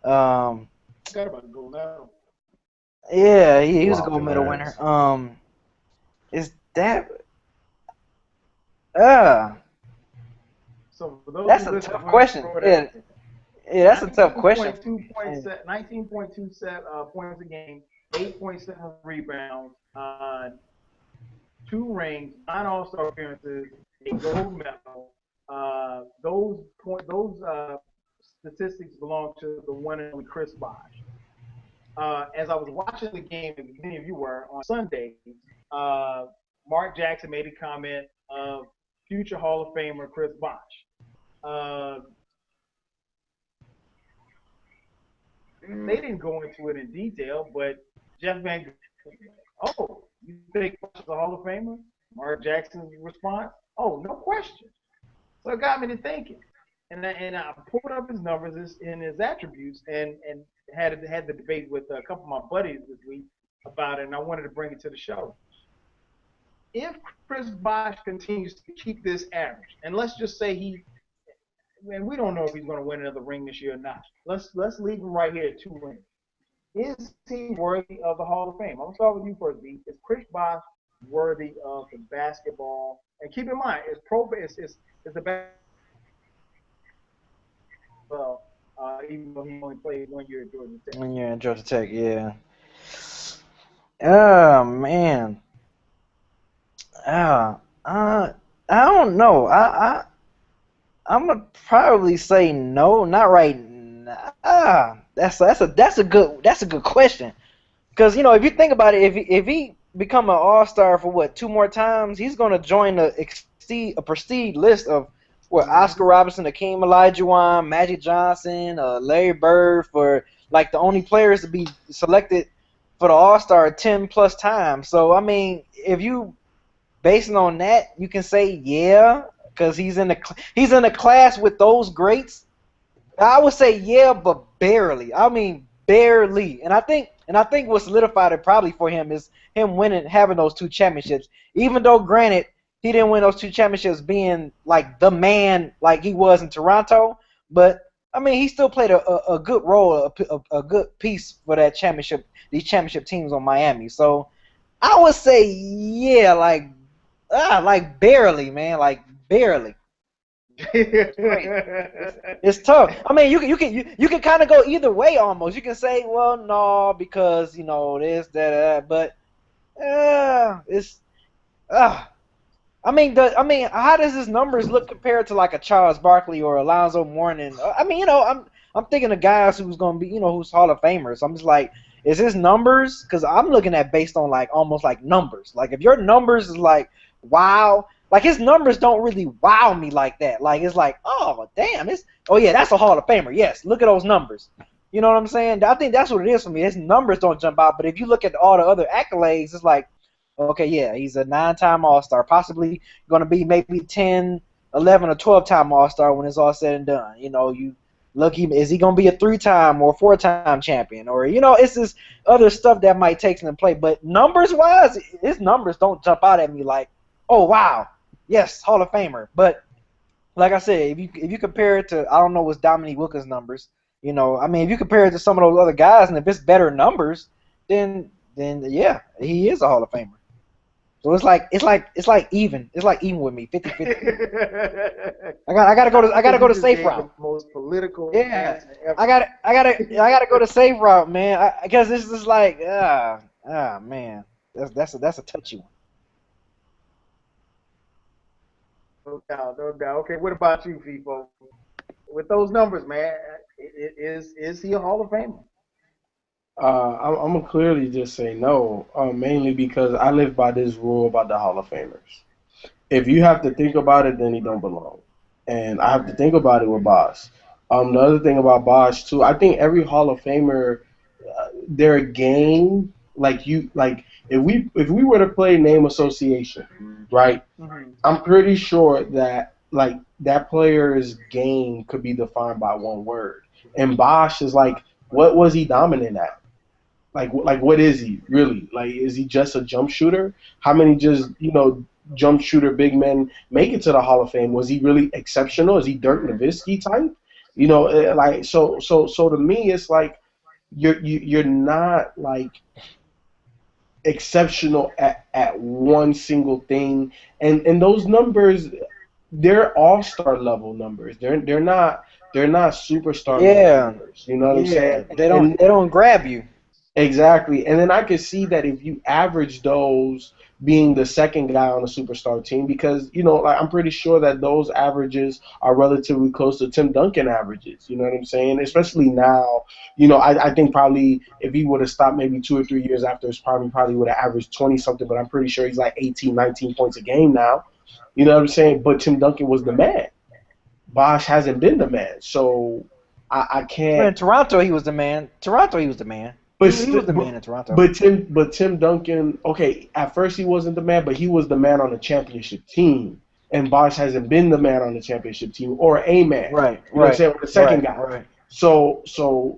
I forgot about the gold medal. Yeah, he was a gold medal winner. Is that? So for those that's a tough question. Yeah, that's a tough question. 19.2 points a game, 8.7 rebounds, 2 rings, 9 All-Star appearances, a gold medal. Those statistics belong to the one and only Chris Bosh. As I was watching the game, as many of you were, on Sunday, Mark Jackson made a comment of future Hall of Famer Chris Bosh. They didn't go into it in detail, but Jeff Van Gundy, oh, you think Bosh is a Hall of Famer? Mark Jackson's response, oh, no question. So it got me to thinking. And I pulled up his numbers and his attributes and had the debate with a couple of my buddies this week about it, and I wanted to bring it to the show. If Chris Bosh continues to keep this average, and let's just say and we don't know if he's going to win another ring this year or not. Let's leave him right here at 2 rings. Is he worthy of the Hall of Fame? I'm going to start with you first, B. Is Chris Bosh worthy of the basketball? And keep in mind, it's the even though he only played 1 year at Georgia Tech. When you're in Georgia Tech, yeah. Oh man. Uh, uh, I don't know. I'm gonna probably say no, not right now. That's a good question. Because if you think about it, if he become an all-star for what 2 more times, he's gonna join a prestige list of what Oscar Robertson, Akeem Olajuwon, Magic Johnson, Larry Bird for like the only players to be selected for the all-star 10 plus times. So I mean, if you basing on that, you can say yeah, because he's in a class with those greats. I would say yeah, but barely. I mean barely. And I think what solidified it probably for him is him having those 2 championships. Even though granted he didn't win those 2 championships being like the man like he was in Toronto, but I mean he still played a good role, a good piece for that championship, these championship teams on Miami. So I would say yeah, like barely, man, like barely. Great. It's tough. I mean, you can kind of go either way almost. You can say, well, no, because this, that, but it's. I mean, how does his numbers look compared to like a Charles Barkley or Alonzo Mourning? I mean, I'm thinking of guys who's gonna be, who's Hall of Famers. I'm just like, is his numbers? Because I'm looking at based on like almost like numbers. Like if your numbers is like wow. Like his numbers don't really wow me like that. Like it's like, oh damn, oh yeah, that's a Hall of Famer. Yes, look at those numbers. You know what I'm saying? I think that's what it is for me. His numbers don't jump out, but if you look at all the other accolades, it's like, okay, yeah, he's a 9-time All-Star, possibly going to be maybe 10, 11, or 12-time All-Star when it's all said and done. You look, is he going to be a 3-time or 4-time champion? Or, it's this other stuff that might take into play. But numbers-wise, his numbers don't jump out at me like, oh, wow. Yes, Hall of Famer. But like I said, if you compare it to, I don't know what's Dominique Wilkins' numbers. I mean, if you compare it to some of those other guys, and if it's better numbers, then yeah, he is a Hall of Famer. So it's like even. It's like even with me, 50-50. I gotta go to safe route. Most political. Yeah, I gotta go to safe route, man. Because this is like man, that's a touchy one. No doubt, no doubt. Okay, what about you, people? With those numbers, man, is he a Hall of Famer? I'm gonna clearly just say no, mainly because I live by this rule about the Hall of Famers. If you have to think about it, then he don't belong, and I have to think about it with Bosh. The other thing about Bosh too, I think every Hall of Famer, their game, like if we were to play name association, right? Mm-hmm. I'm pretty sure that like that player's game could be defined by one word, and Bosh is like, what was he dominant at? Like what is he really? Like, is he just a jump shooter? How many just jump shooter big men make it to the Hall of Fame? Was he really exceptional? Is he Dirk Nowitzki type? Like so to me, it's like you're not like exceptional at one single thing, and those numbers, they're all-star level numbers. They're not superstar level numbers. You know what I'm saying? They don't grab you. Exactly. And then I could see that if you average those being the second guy on a superstar team, because, like I'm pretty sure that those averages are relatively close to Tim Duncan averages. You know what I'm saying? Especially now, I think probably if he would have stopped maybe 2 or 3 years after his prime, he probably would have averaged 20 something, but I'm pretty sure he's like 18, 19 points a game now. You know what I'm saying? But Tim Duncan was the man. Bosh hasn't been the man. So I can't. In Toronto, he was the man. But he was the man in Toronto. But Tim Duncan, okay, at first he wasn't the man, but he was the man on the championship team. And Bosh hasn't been the man on the championship team or a man. Right. You know what I'm saying? Or the second guy. Right. So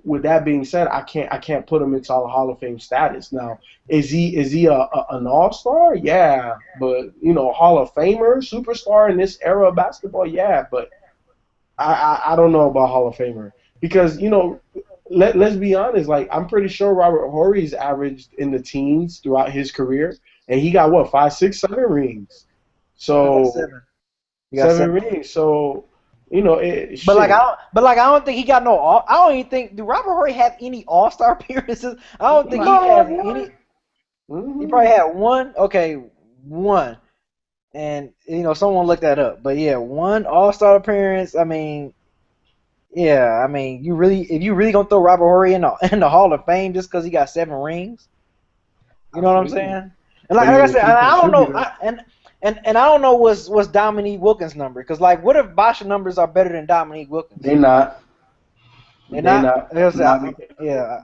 with that being said, I can't put him into a Hall of Fame status. Now, is he an all-star? Yeah. But Hall of Famer, superstar in this era of basketball, yeah, but I don't know about Hall of Famer. Because, let's be honest, like I'm pretty sure Robert Horry's averaged in the teens throughout his career, and he got what 5, 6, 7 rings. So He got 7 rings. So You know, But like I don't think he got no. I don't even think. Do Robert Horry have any All-Star appearances? I don't think he has any. Mm-hmm. He probably had one. Okay, one. And someone looked that up. But yeah, one All-Star appearance. I mean, yeah. I mean, if you really gonna throw Robert Horry in the Hall of Fame just because he got 7 rings? You know what I'm saying? And like I said, I don't know. And I don't know what's Dominique Wilkins' number, because like, what if Bosh's numbers are better than Dominique Wilkins? They're not. They're not. Yeah.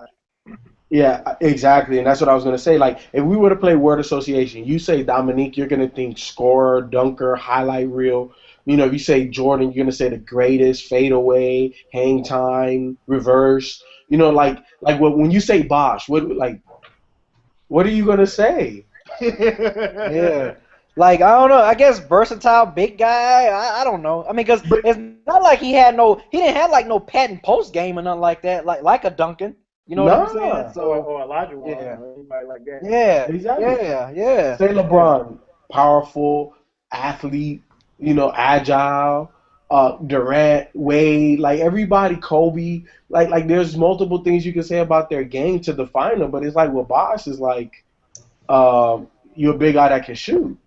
Yeah, exactly, and that's what I was gonna say. Like, if we were to play word association, you say Dominique, you're gonna think scorer, dunker, highlight reel. You know, if you say Jordan, you're gonna say the greatest, fadeaway, hang time, reverse. You know, like when you say Bosh, what are you gonna say? Yeah. Like, I don't know. I guess versatile, big guy. I don't know. I mean, because it's not like he didn't have like no patent post game or nothing like that. Like a Duncan. You know what I'm saying? So, or Elijah Wall, yeah. anybody like that. Yeah. Exactly. Yeah. Say LeBron, powerful athlete. You know, agile. Durant, Wade, like everybody, Kobe. Like there's multiple things you can say about their game to define them, but it's like with Bosh is like, you're a big guy that can shoot.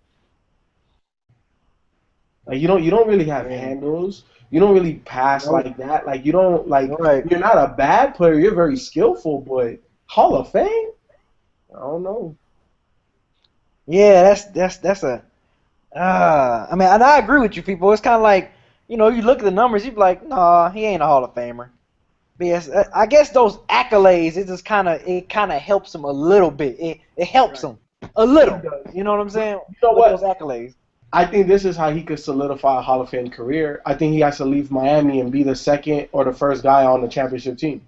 Like you don't really have handles. You don't really pass like that. Like you don't You're not a bad player. You're very skillful, but Hall of Fame? I don't know. Yeah, that's a. I mean, and I agree with you, people. It's kind of like, you look at the numbers, you be like, nah, he ain't a Hall of Famer. But yes, I guess those accolades, it kind of helps him a little bit. It helps him a little. You know what I'm saying? You know what? Those accolades. I think this is how he could solidify a Hall of Fame career. I think he has to leave Miami and be the second or the first guy on the championship team.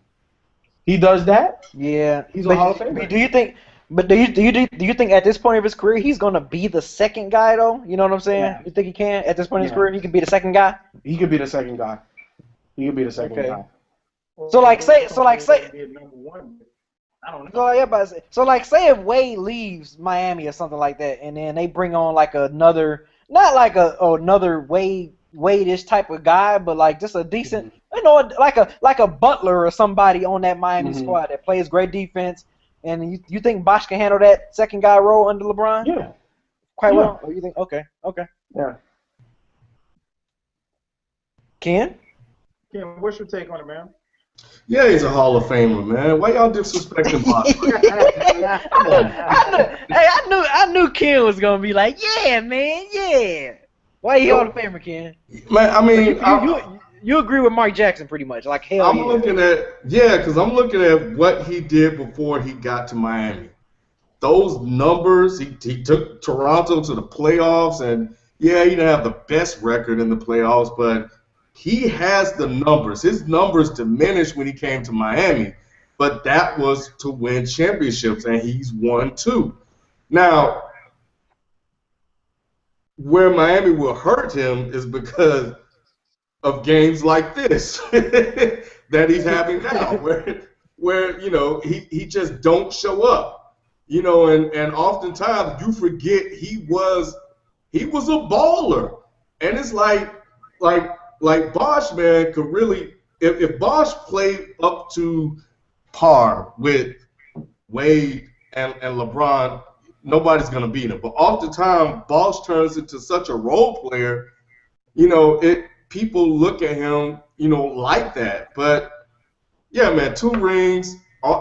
He does that. Yeah, he's a Hall of Famer. Do you think? But do you think at this point of his career he's gonna be the second guy though? You know what I'm saying? Yeah. You think he can at this point in his career? He can be the second guy. He could be the second guy. Guy. So like say. Number one. I don't know. So yeah, but like say if Wade leaves Miami or something like that, and then they bring on like another, not like another Wade-ish type of guy, but like just a decent, like a Butler or somebody on that Miami squad that plays great defense. And you think Bosh can handle that second guy role under LeBron? Yeah. Quite well. Or you think okay. Yeah. Ken, what's your take on it, man? Yeah, he's a Hall of Famer, man. Why y'all disrespecting Bosh? I knew Ken was gonna be like, yeah, man, yeah. Why you Hall of Famer, Ken? Man, I mean, you agree with Mark Jackson pretty much, like hell. I'm looking at what he did before he got to Miami. Those numbers, he took Toronto to the playoffs, and yeah, he didn't have the best record in the playoffs, but he has the numbers. His numbers diminished when he came to Miami, but that was to win championships, and he's won 2. Now, where Miami will hurt him is because of games like this that he's having now, where he just don't show up, and oftentimes you forget he was a baller, and it's like Bosh, man, could really, if Bosh played up to par with Wade and LeBron, nobody's gonna beat him. But oftentimes Bosh turns into such a role player, people look at him, like that. But yeah, man, 2 rings,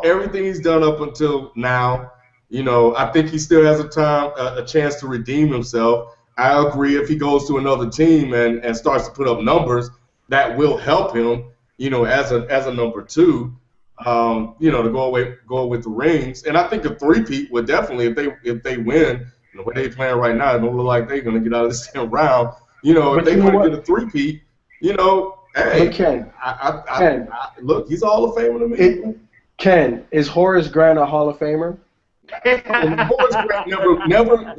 everything he's done up until now. I think he still has a chance to redeem himself. I agree if he goes to another team and starts to put up numbers, that will help him, as a number 2, to go with the rings. And I think a 3-peat would definitely, if they win, the way they're playing right now, it don't look like they're going to get out of this 10th round. If they want to get a 3-peat, hey, Ken, look, he's a Hall of Famer to me. Ken, is Horace Grant a Hall of Famer?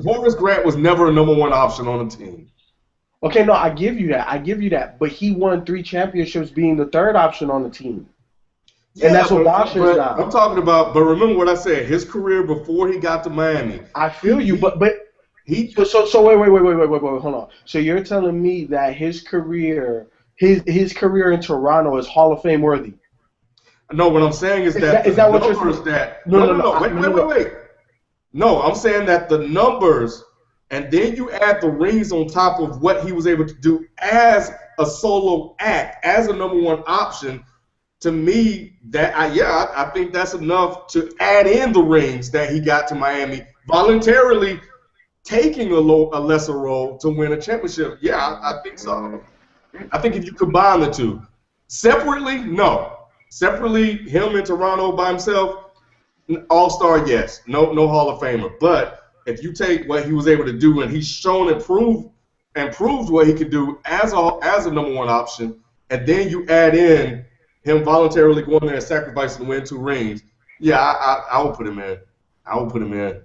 Horace Grant was never a number 1 option on the team. Okay, no, I give you that. But he won 3 championships being the 3rd option on the team. Yeah, and that's what Bosh is now. I'm talking about, but remember what I said, his career before he got to Miami. I feel you, but wait, hold on. So you're telling me that his career, his career in Toronto is Hall of Fame worthy. No, what I'm saying is that what you're saying? Wait. No, I'm saying that the numbers, and then you add the rings on top of what he was able to do as a solo act, as a number one option. To me, I think that's enough to add in the rings that he got to Miami, voluntarily taking a lesser role to win a championship. Yeah, I think so. I think if you combine the two, separately, no. Separately, him in Toronto by himself, all-star, yes. No Hall of Famer. But if you take what he was able to do, and he's shown and proved what he could do as a number one option, and then you add in him voluntarily going there and sacrificing to win 2 rings, yeah, I will put him in. I will put him in.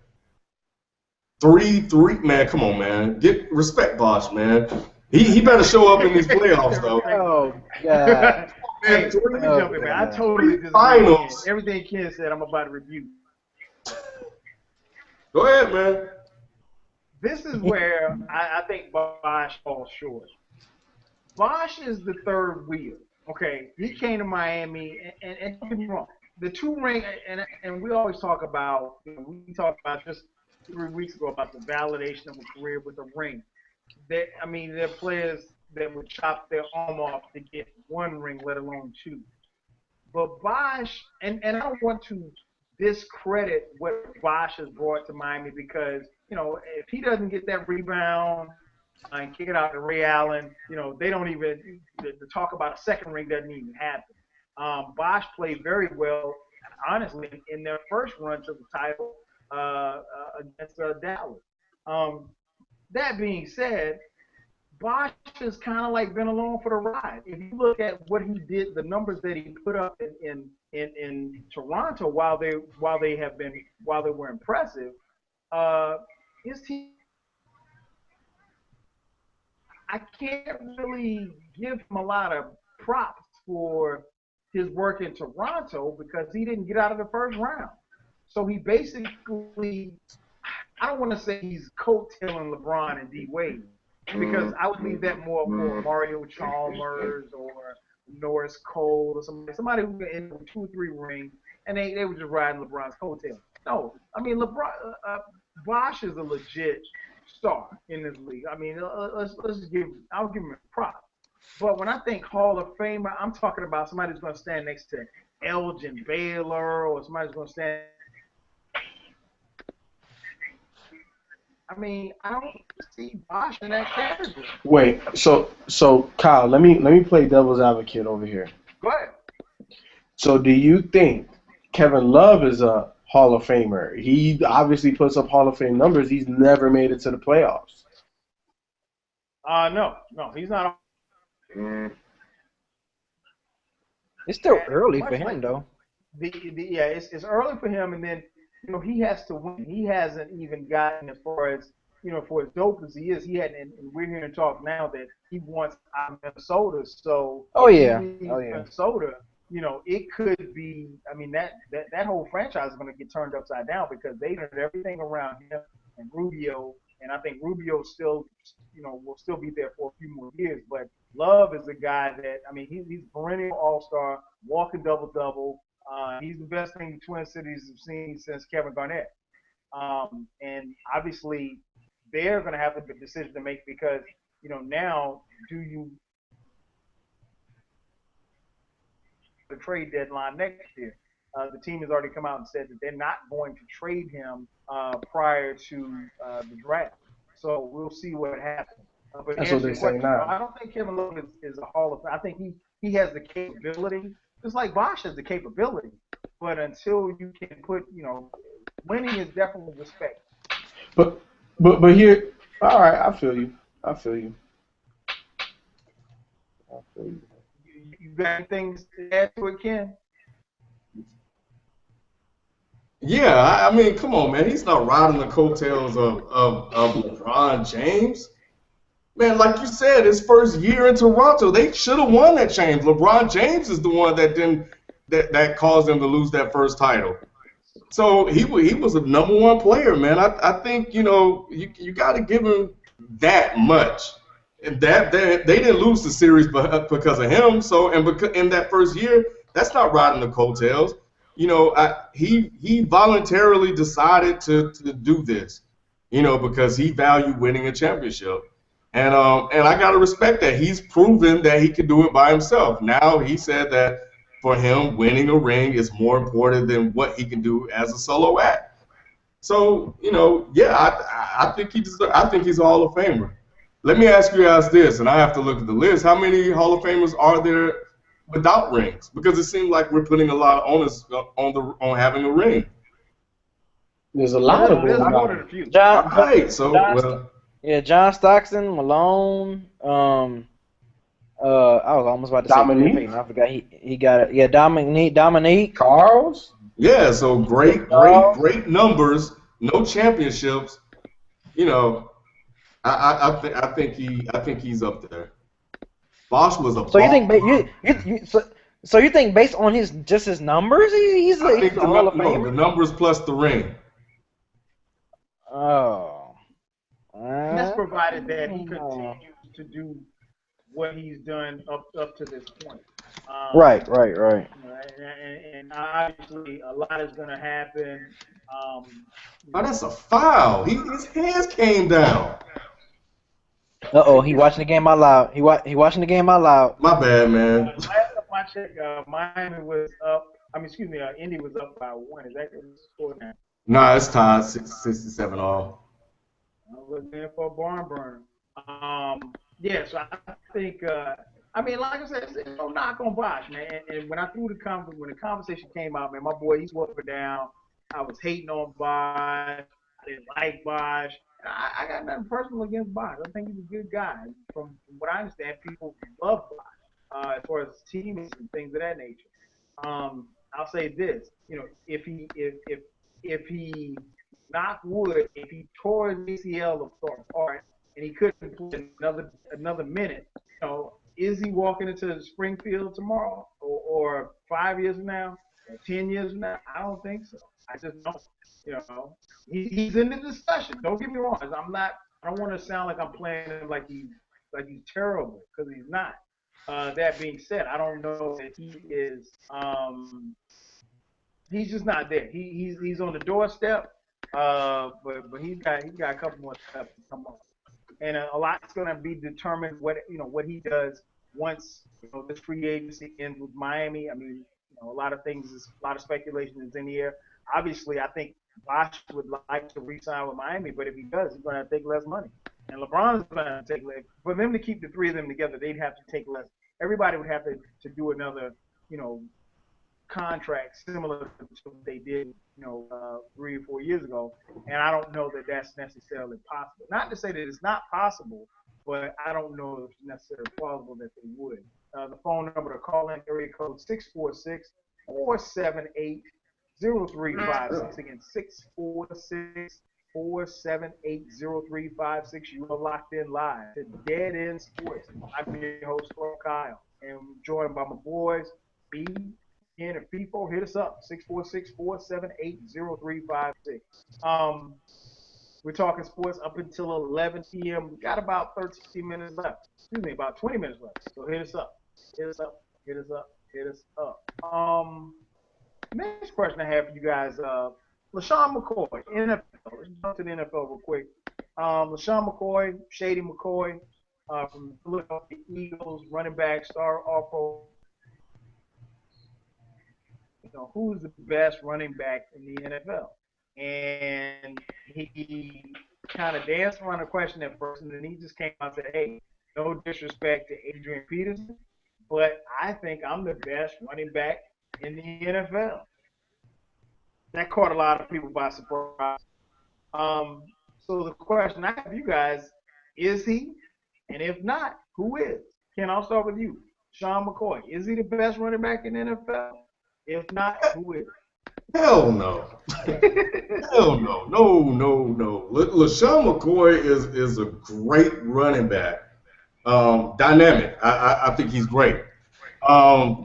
3, man, come on, man. Get respect, Bosh, man. He better show up in these playoffs, though. Oh, God. Hey, man. I totally disagree. Finals. Everything Ken said, I'm about to review. Go ahead, man. This is where I think Bosh falls short. Bosh is the third wheel. Okay, he came to Miami, and don't get me wrong, the 2 ring, and we always talk about, we talked about just 3 weeks ago about the validation of a career with a ring. There are players that would chop their arm off to get 1 ring, let alone 2. But Bosh, and I don't want to discredit what Bosh has brought to Miami because, if he doesn't get that rebound and kick it out to Ray Allen, they don't even, the talk about a 2nd ring doesn't even happen. Bosh played very well, honestly, in their first run to the title against Dallas. That being said, Bosh has kind of like been along for the ride. If you look at what he did, the numbers that he put up in Toronto while they were impressive, his team, I can't really give him a lot of props for his work in Toronto because he didn't get out of the first round. So he basically, I don't want to say he's coattailing LeBron and D Wade because I would leave that more for Mario Chalmers or Norris Cole or somebody who got in with 2 or 3 rings and they were just riding LeBron's coattail. No, LeBron, Bosh is a legit star in this league. I'll give him a prop. But when I think Hall of Famer, I'm talking about somebody who's going to stand next to Elgin Baylor or somebody's going to stand. I don't see Bosh in that category. Wait, so Kyle, let me play devil's advocate over here. Go ahead. So do you think Kevin Love is a Hall of Famer? He obviously puts up Hall of Fame numbers. He's never made it to the playoffs. No, he's not. It's still early for him, though. It's early for him, and then he has to win. He hasn't even gotten as far as for as dope as he is. He hadn't, and we're hearing talk now that he wants out of Minnesota. So Minnesota, it could be. That whole franchise is going to get turned upside down because they did everything around him and Rubio, and I think Rubio still, will still be there for a few more years. But Love is a guy that he's perennial all-star, walking double-double. He's the best thing the Twin Cities have seen since Kevin Garnett. And obviously, they're going to have a decision to make because, now do you the trade deadline next year? The team has already come out and said that they're not going to trade him prior to the draft. So we'll see what happens. But that's what they say now. I don't think Kevin Love is a Hall of Fame. I think he has the capability. Just like Bosh has the capability, but until you can put, winning is definitely respect. But here, all right, I feel you. You got anything to add to it, Ken? Yeah, come on, man. He's not riding the coattails of LeBron James. Man, like you said, his first year in Toronto, they should have won that championship. LeBron James is the one that caused them to lose that first title. So he was a number 1 player, man. I think you got to give him that much. And that they didn't lose the series because of him. So and because in that first year, that's not riding the coattails. You know, he voluntarily decided to do this. You know, because he valued winning a championship. And I gotta respect that. He's proven that he can do it by himself. Now he said that for him, winning a ring is more important than what he can do as a solo act. So, you know, yeah, I think I think he's a Hall of Famer. Let me ask you guys this, and I have to look at the list. How many Hall of Famers are there without rings? Because it seems like we're putting a lot of onus on having a ring. There's a lot of There's them. more than a few. John, Right. So, John, well, yeah, John Stockton, Malone, I was almost about to say Dominique? Gary Payton. I forgot he got it. Yeah, Dominique. Carls? yeah. So great numbers, no championships. You know, I think he's up there. Bosh was a. So you ball. think so you think based on his numbers, he's I a think Hall of the Famer? numbers plus the ring. Oh. And that's provided that he continues to do what he's done up to this point. Right. You know, and obviously, a lot is going to happen. Oh, that's a foul. His hands came down. He watching the game out loud. He watching the game out loud. My bad, man. Last time I checked, Miami was up. Indy was up by 1. Is that the score now? Nah, it's tied 67 all. I was looking for a barn burner. Yeah, so I think, like I said, it's no knock on Bosh, man. And when I threw when the conversation came out, man, my boy, he swore up and down. I was hating on Bosh. I didn't like Bosh. I got nothing personal against Bosh. I think he's a good guy. From what I understand, people love Bosh as far as teammates and things of that nature. I'll say this, you know, if he knock wood, if he tore his ACL apart and he couldn't play another minute, you know, is he walking into Springfield tomorrow or 5 years from now or 10 years from now? I don't think so. I just don't. You know, he's in the discussion. Don't get me wrong. I don't want to sound like I'm playing him like he's terrible, because he's not. That being said, I don't know that he is. He's just not there. He's on the doorstep. But he's got a couple more steps to come up, and a lot's going to be determined what he does once this free agency ends with Miami. I mean, a lot of speculation is in the air. Obviously, I think Bosh would like to re-sign with Miami, but if he does, he's going to take less money, and LeBron is going to take less. For them to keep the three of them together, they'd have to take less. Everybody would have to do another, contract similar to what they did, 3 or 4 years ago, and I don't know that that's necessarily possible. Not to say that it's not possible, but I don't know if it's necessarily plausible that they would. The phone number to call in, area code 646-478-0356. Again, 646-478-0356. You are locked in live to Dead End Sports. I'm your host, Kyle, and I'm joined by my boys, B, and if people hit us up, 646-478-0356. We're talking sports up until 11 p.m. We got about 13 minutes left. Excuse me, about 20 minutes left. So hit us up. Next question I have for you guys, LaShawn McCoy, NFL. Let's jump to the NFL real quick. LaShawn McCoy, Shady McCoy, from the Philadelphia Eagles, running back, star All-Pro. Who's the best running back in the NFL? And he kind of danced around the question at first, and then he just came out and said, hey, no disrespect to Adrian Peterson, but I think I'm the best running back in the NFL. That caught a lot of people by surprise. So the question I have for you guys, is he? And if not, who is? Ken, I'll start with you. Sean McCoy, is he the best running back in the NFL? If not, who is? Hell no. Hell no. No. LaShawn McCoy is a great running back. Dynamic. I think he's great. I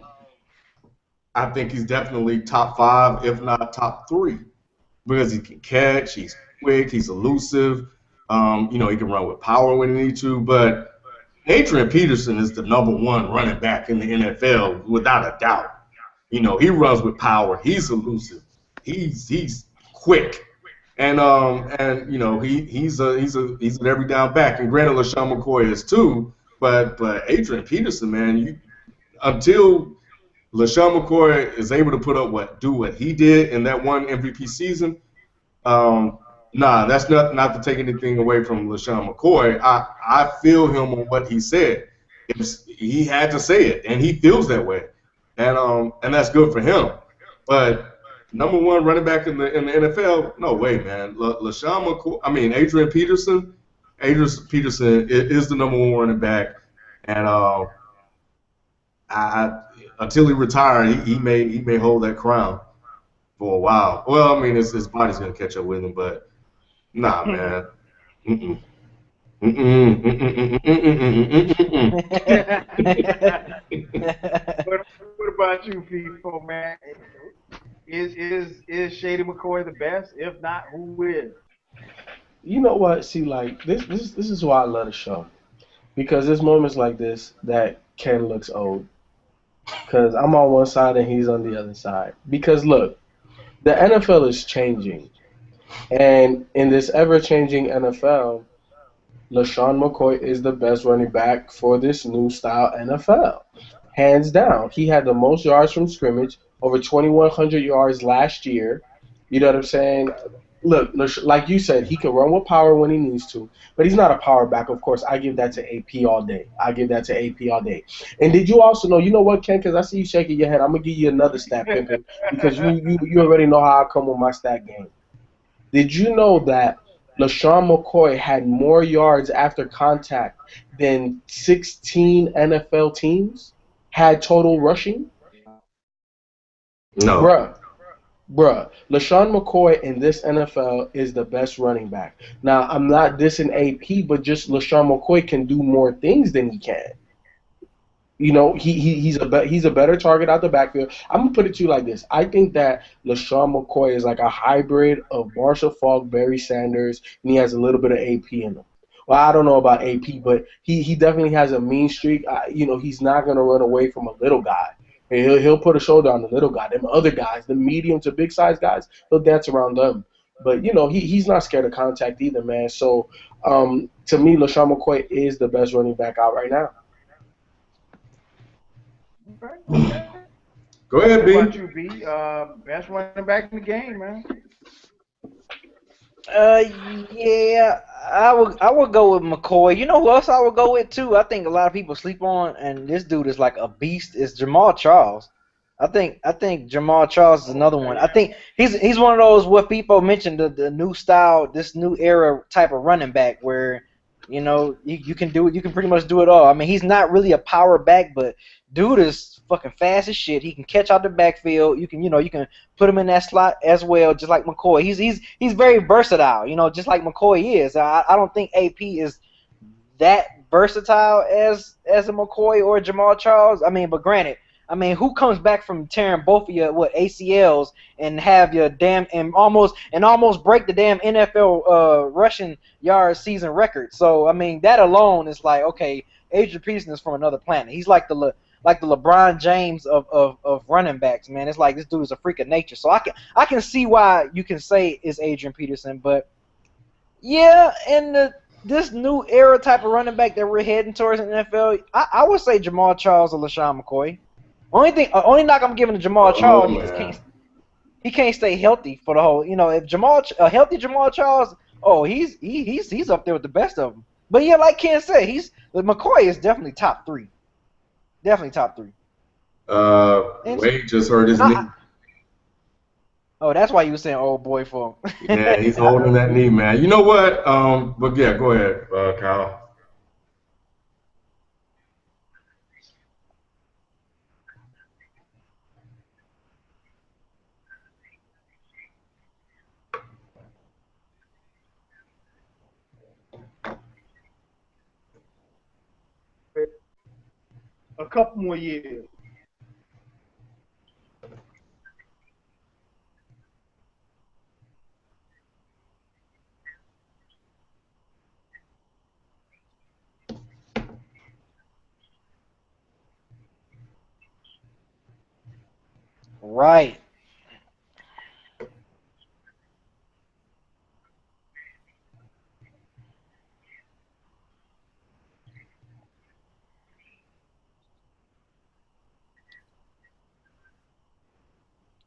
think he's definitely top 5, if not top 3, because he can catch, he's quick, he's elusive. He can run with power when he needs to. But Adrian Peterson is the number one running back in the NFL without a doubt. You know, he runs with power. He's elusive. He's quick. And you know he's an every down back. And granted, LaShawn McCoy is too. But Adrian Peterson, man, until LaShawn McCoy is able to do what he did in that one MVP season, that's not to take anything away from LaShawn McCoy. I feel him on what he said. He had to say it, and he feels that way, and that's good for him. But number one running back in the NFL, no way, man. LaShawn McCoy, Adrian Peterson. Adrian Peterson is the number one running back, and until he retired, he may hold that crown for a while. Well, I mean, his body's gonna catch up with him, but nah, man. Mm-mm. What about you, people, man? Is Shady McCoy the best? If not, who is? You know what? See, like this is why I love the show, because there's moments like this that Ken looks old, because I'm on one side and he's on the other side. Because look, the NFL is changing, and in this ever-changing NFL, LaShawn McCoy is the best running back for this new style NFL, hands down. He had the most yards from scrimmage, over 2,100 yards last year. You know what I'm saying? Look, like you said, he can run with power when he needs to, but he's not a power back. Of course, I give that to AP all day. And did you also know? You know what, Ken? Because I see you shaking your head. I'm gonna give you another stat, Pimpin, because you already know how I come with my stat game. Did you know that LaShawn McCoy had more yards after contact than 16 NFL teams had total rushing? No. Bruh, LaShawn McCoy in this NFL is the best running back. Now, I'm not dissing AP, but just LaShawn McCoy can do more things than he can. You know, he's a better target out the backfield. I'm gonna put it to you like this: I think that LaShawn McCoy is like a hybrid of Marshall Faulk, Barry Sanders, and he has a little bit of AP in him. Well, I don't know about AP, but he definitely has a mean streak. You know, he's not gonna run away from a little guy. And he'll put a shoulder on the little guy. Them other guys, the medium to big size guys, he'll dance around them. But you know, he's not scared of contact either, man. So to me, LaShawn McCoy is the best running back out right now. Okay. Go ahead, What B. about you, B? Best running back in the game, man. Yeah, I would go with McCoy. You know who else I would go with too? I think a lot of people sleep on, and this dude is like a beast. Is Jamal Charles? I think Jamal Charles is another one. I think he's one of those what people mentioned the new style, this new era type of running back where you can do it. You can pretty much do it all. I mean, he's not really a power back, but dude is fucking fast as shit. He can catch out the backfield. You can put him in that slot as well, just like McCoy. He's very versatile. Just like McCoy is. I don't think AP is that versatile as a McCoy or Jamal Charles. I mean, but granted, who comes back from tearing both of your ACLs and have your almost break the damn NFL rushing yard season record? So that alone is like, okay, Adrian Peterson is from another planet. He's like the LeBron James of running backs, man. It's like this dude is a freak of nature. So I can see why you can say it's Adrian Peterson, but yeah, in this new era type of running back that we're heading towards in the NFL, I would say Jamal Charles or LaShawn McCoy. Only knock I'm giving to Jamal Charles, he can't stay healthy for the whole. If healthy Jamal Charles, he's up there with the best of them. But yeah, like Ken said, McCoy is definitely top three. Definitely top three. Wade just hurt his knee. Oh, that's why you were saying old boy for him. Yeah, he's holding that knee, man. You know what? But yeah, go ahead, Kyle. A couple more years. Right.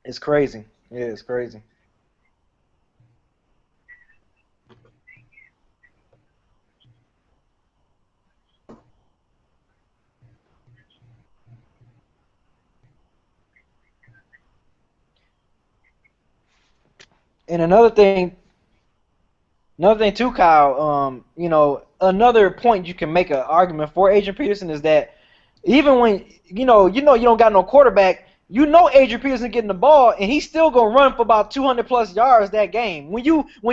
It's crazy. Yeah, it's crazy. And another thing too, Kyle. Another point you can make an argument for Adrian Peterson is that even when you don't got no quarterback, Adrian Peterson getting the ball, and he's still gonna run for about 200 plus yards that game. When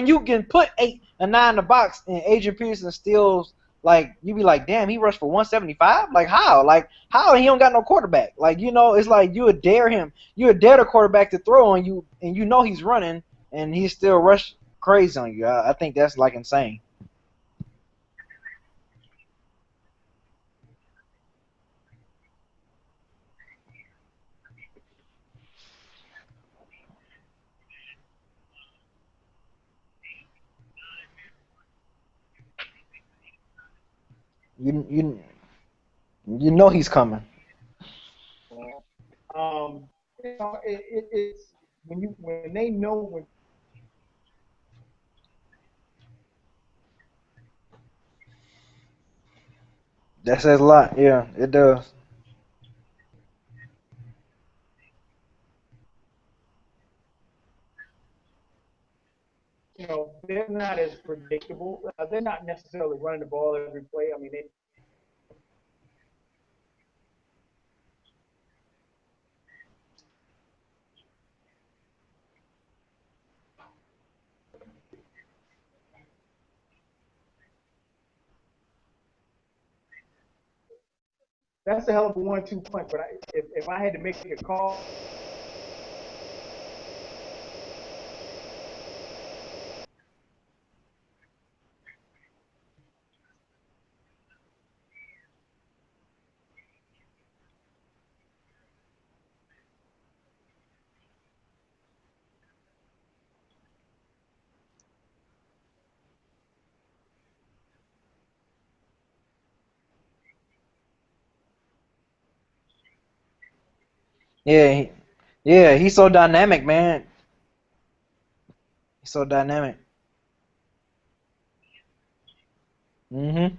you can put 8 or 9 in the box, and Adrian Peterson still you be like, damn, he rushed for 175. Like how? Like how he don't got no quarterback? Like it's like you would dare him, you would dare the quarterback to throw on you, and he's running, and he still rush crazy on you. I think that's like insane. You you he's coming. Um, it's when they know when That says a lot. Yeah, it does. they're not as predictable. They're not necessarily running the ball every play. I mean, that's a hell of a 1-2 punch. But if I had to make a call, Yeah, yeah, he's so dynamic, man. He's so dynamic. Mhm.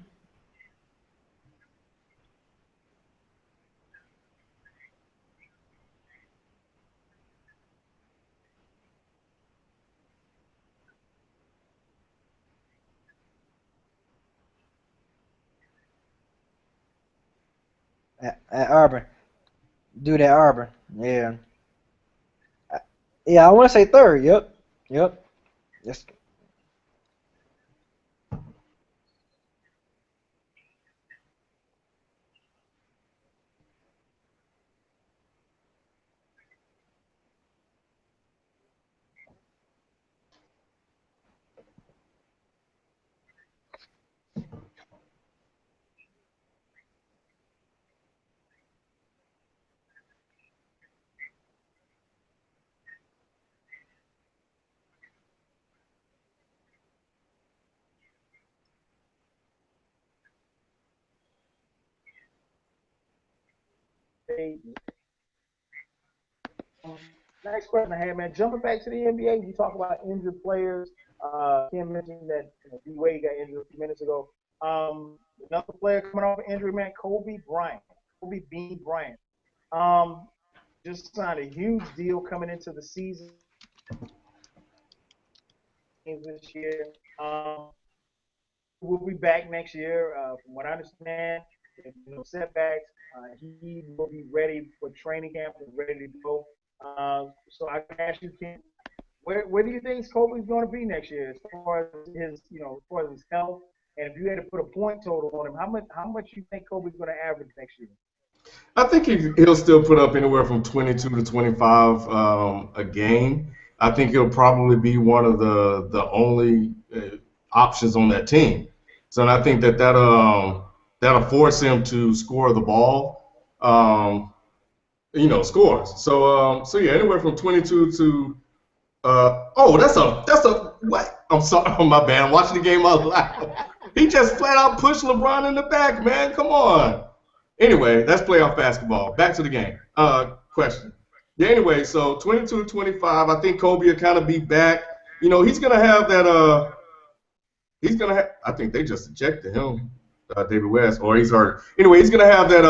At Auburn, dude at Auburn. Yeah. Yeah, I want to say third. Yep. Yep. Yes. they next question I had, man. Jumping back to the NBA, you talk about injured players. Kim mentioned that D Wade got injured a few minutes ago. Another player coming off an injury, man. Kobe Bryant, Kobe Bean Bryant. Um, just signed a huge deal coming into the season this year. Will be back next year. From what I understand, if no setbacks, he will be ready for training camp and ready to go. So I can ask you, Ken, where do you think Kobe's going to be next year as far as as far as his health? And if you had to put a point total on him, how much you think Kobe's going to average next year? I think he'll still put up anywhere from 22 to 25 a game. I think he'll probably be one of the only options on that team. So and I think that'll force him to score the ball. scores. So yeah, anywhere from 22 to oh, that's a what? I'm sorry, oh, my bad. I'm watching the game out loud. He just flat out pushed LeBron in the back, man. Come on. Anyway, that's playoff basketball. Back to the game. Question. Yeah. Anyway, so 22-25. I think Kobe will kind of be back. He's gonna have that. He's gonna have. I think they just ejected him, David West, or he's hurt. Anyway, he's gonna have that.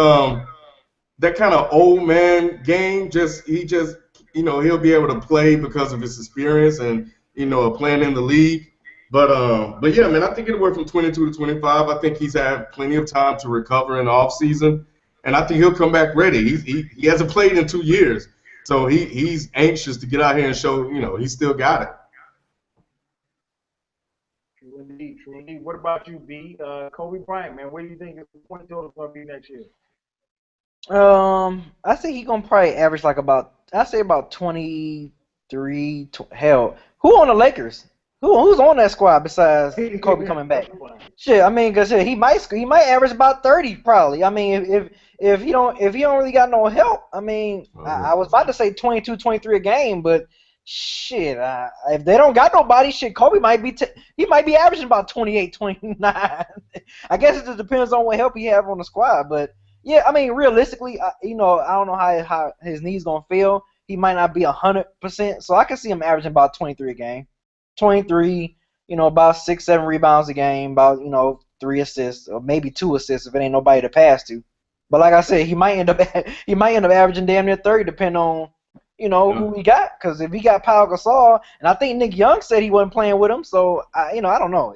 That kind of old man game. He'll be able to play because of his experience and playing in the league. But yeah, man, I think it'll work from 22 to 25. I think he's had plenty of time to recover in the off season, and I think he'll come back ready. He hasn't played in 2 years, so he's anxious to get out here and show he's still got it. True indeed, true indeed. What about you, B? Kobe Bryant, man, what do you think his point total is going to be next year? I think he gonna probably average like about 23. Hell, who on the Lakers? Who's on that squad besides Kobe coming back? Shit, I mean, cause he might average about 30 probably. I mean, if he don't really got no help, I mean, I was about to say 22, 23 a game, but shit, if they don't got nobody, shit, Kobe might be he might be averaging about 28, 29. I guess it just depends on what help he have on the squad, but. Yeah, I mean, realistically, I don't know how his knees gonna feel. He might not be 100%, so I can see him averaging about 23 a game, 23. About 6, 7 rebounds a game, about 3 assists or maybe 2 assists if it ain't nobody to pass to. But like I said, he might end up averaging damn near 30, depending on who he got. Because if he got Pau Gasol, and I think Nick Young said he wasn't playing with him, so I don't know.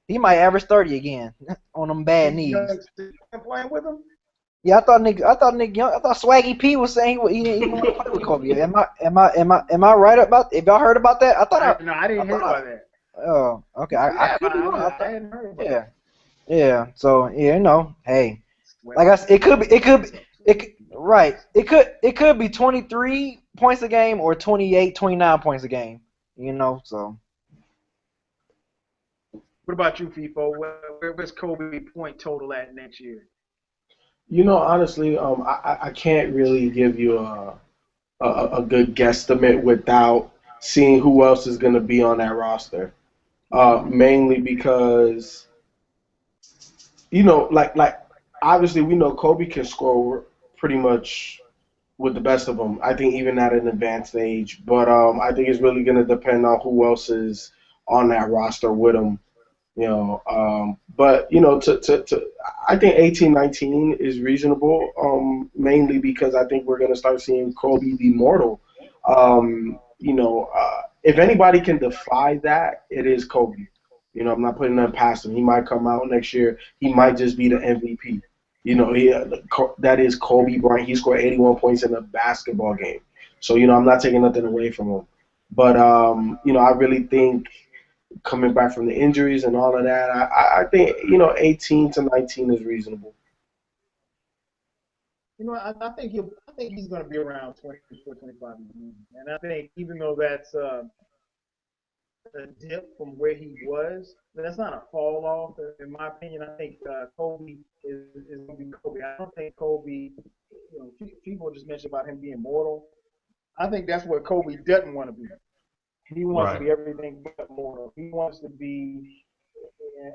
He might average 30 again on them bad knees. Playing with him? Yeah, I thought Nick Young, I thought Swaggy P was saying he didn't want to play with Kobe. Am I right about? If y'all heard about that? No, I didn't hear about that. Oh, okay. I could be wrong. I hadn't heard about that. Yeah. So hey, like I said, it could be 23 points a game or 28, 29 points a game. So. What about you, FIFO? Where's Kobe point total at next year? Honestly, I can't really give you a good guesstimate without seeing who else is going to be on that roster. Mainly because, like obviously we know Kobe can score pretty much with the best of them. I think even at an advanced age, but I think it's really going to depend on who else is on that roster with him. But I think 18, 19 is reasonable. Mainly because I think we're gonna start seeing Kobe be mortal. If anybody can defy that, it is Kobe. I'm not putting that past him. He might come out next year. He might just be the MVP. That is Kobe Bryant. He scored 81 points in a basketball game. So I'm not taking nothing away from him. But I really think. Coming back from the injuries and all of that, I think 18 to 19 is reasonable. I think he's going to be around 24, 25, and I think even though that's a dip from where he was, that's not a fall off. In my opinion, I think Kobe is going to be Kobe. I don't think Kobe. People just mentioned about him being mortal. I think that's what Kobe doesn't want to be. He wants to be everything but mortal. He wants to be,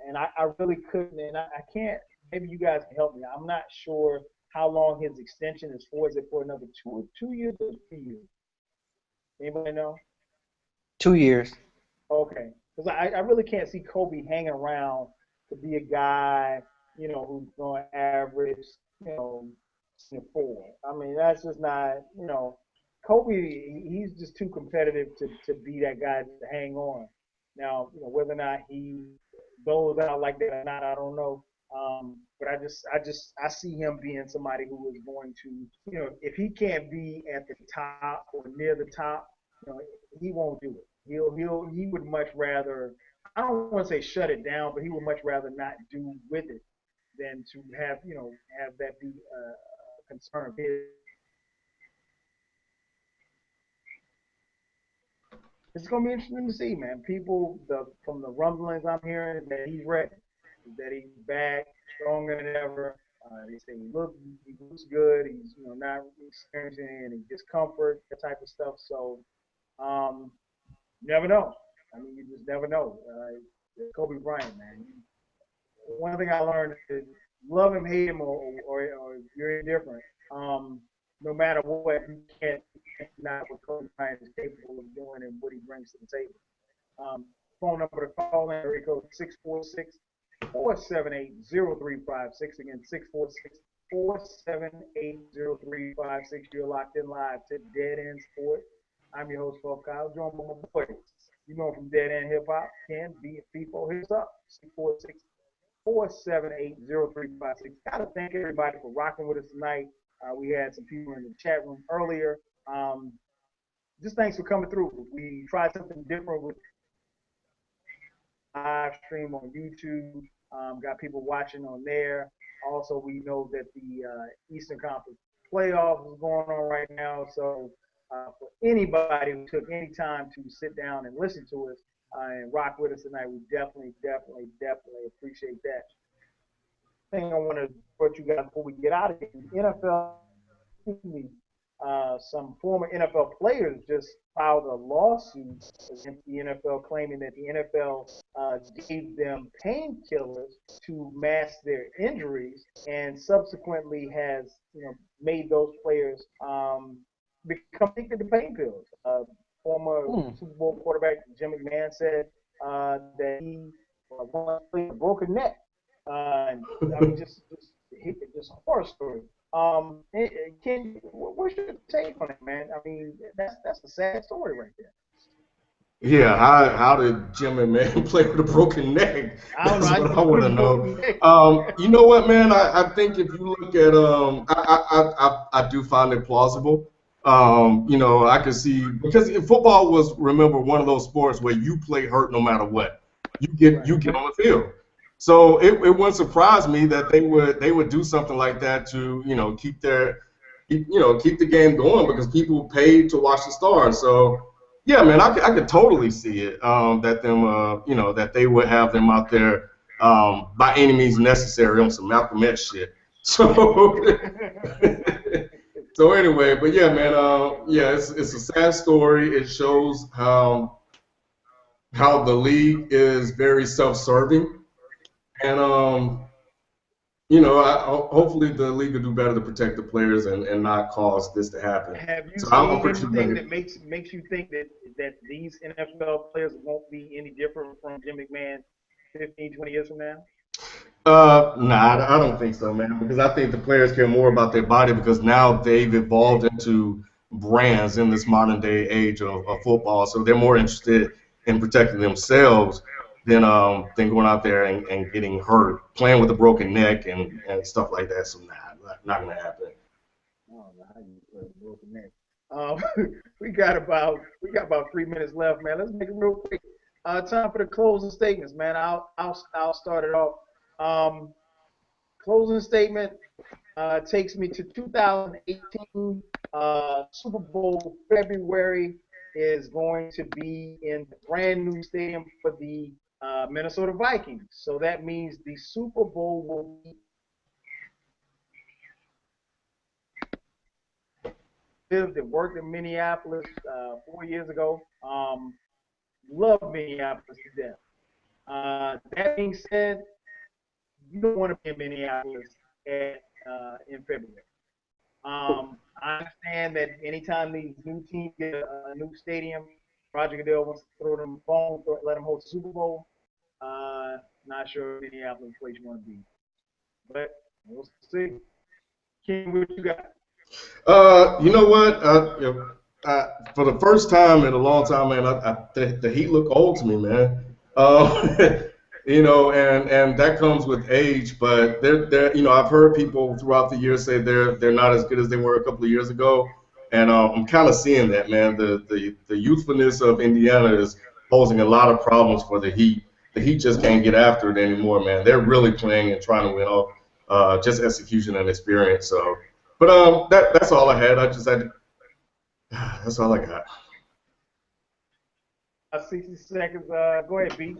and I really couldn't, and I can't. Maybe you guys can help me. I'm not sure how long his extension is for. Is it for another 2 years or 3 years? Anybody know? 2 years. Okay, because I really can't see Kobe hanging around to be a guy, who's going to average, 4. I mean, that's just not, Kobe, he's just too competitive to be that guy to hang on. Now, whether or not he goes out like that or not, I don't know. But I see him being somebody who is going to, if he can't be at the top or near the top, he won't do it. He would much rather, I don't want to say shut it down, but he would much rather not do with it than to have that be a concern of his. It's gonna be interesting to see, man. From the rumblings I'm hearing that he's ready, that he's back, stronger than ever. They say he looks good. He's not experiencing any discomfort, that type of stuff. So you never know. I mean, you just never know. Kobe Bryant, man. One thing I learned is love him, hate him, or you're indifferent. No matter what, you can't deny what Kobe Bryant is capable of doing and what he brings to the table. Phone number to call in, area code 646-478-0356. Again, 646-478-0356. You're locked in live to Dead End Sports. I'm your host, Bob Kyle. Joined by my boys. You know from Dead End Hip Hop. Ken, B, people, hit us up. 646-478-0356. Gotta thank everybody for rocking with us tonight. We had some people in the chat room earlier. Just thanks for coming through. We tried something different with live stream on YouTube. Got people watching on there. Also, we know that the Eastern Conference playoffs is going on right now. So for anybody who took any time to sit down and listen to us and rock with us tonight, we definitely appreciate that. Thing I want to put you guys before we get out of here, the NFL, some former NFL players just filed a lawsuit against the NFL claiming that the NFL gave them painkillers to mask their injuries, and subsequently has made those players become addicted to pain pills. Former Super Bowl quarterback Jim McMahon said that he once played a broken neck. I mean, just horror story. Ken, what's your take on it, man? I mean, that's a sad story right there. Yeah, how did Jim and Man play with a broken neck? That's what I want to know. You know what, man? I think if you look at I do find it plausible. I could see, because football was, remember, one of those sports where you play hurt no matter what. You get on the field. So it wouldn't surprise me that they would do something like that to keep the game going, because people paid to watch the Stars. So yeah, man, I could totally see it, that they would have them out there by any means necessary on some Malcolm X shit. So so anyway, but yeah, man, it's a sad story. It shows how the league is very self-serving. And hopefully the league will do better to protect the players and not cause this to happen. Have you seen anything that makes you think that these NFL players won't be any different from Jim McMahon 15, 20 years from now? Nah, I don't think so, man. Because I think the players care more about their body, because now they've evolved into brands in this modern day age of football. So they're more interested in protecting themselves than going out there and getting hurt, playing with a broken neck and stuff like that. So not gonna happen. I don't know how you play with a broken neck. We got about 3 minutes left, man. Let's make it real quick. Time for the closing statements, man. I'll start it off. Closing statement takes me to 2018 Super Bowl. February is going to be in the brand new stadium for the Minnesota Vikings. So that means the Super Bowl will be lived and worked in Minneapolis 4 years ago. Love Minneapolis to death. That being said, you don't want to be in Minneapolis in February. I understand that anytime these new teams get a new stadium, Roger Goodell wants to throw them phone, let them host the Super Bowl. Not sure if Minneapolis place you want to be, but we'll see. Ken, what you got? You know what? For the first time in a long time, man, the Heat look old to me, man. And that comes with age. But they're I've heard people throughout the years say they're not as good as they were a couple of years ago, and I'm kind of seeing that, man. The youthfulness of Indiana is posing a lot of problems for the Heat. The Heat just can't get after it anymore, man. They're really playing and trying to win off just execution and experience. So, but that's all I had. That's all I got. 60 seconds. Go ahead, B.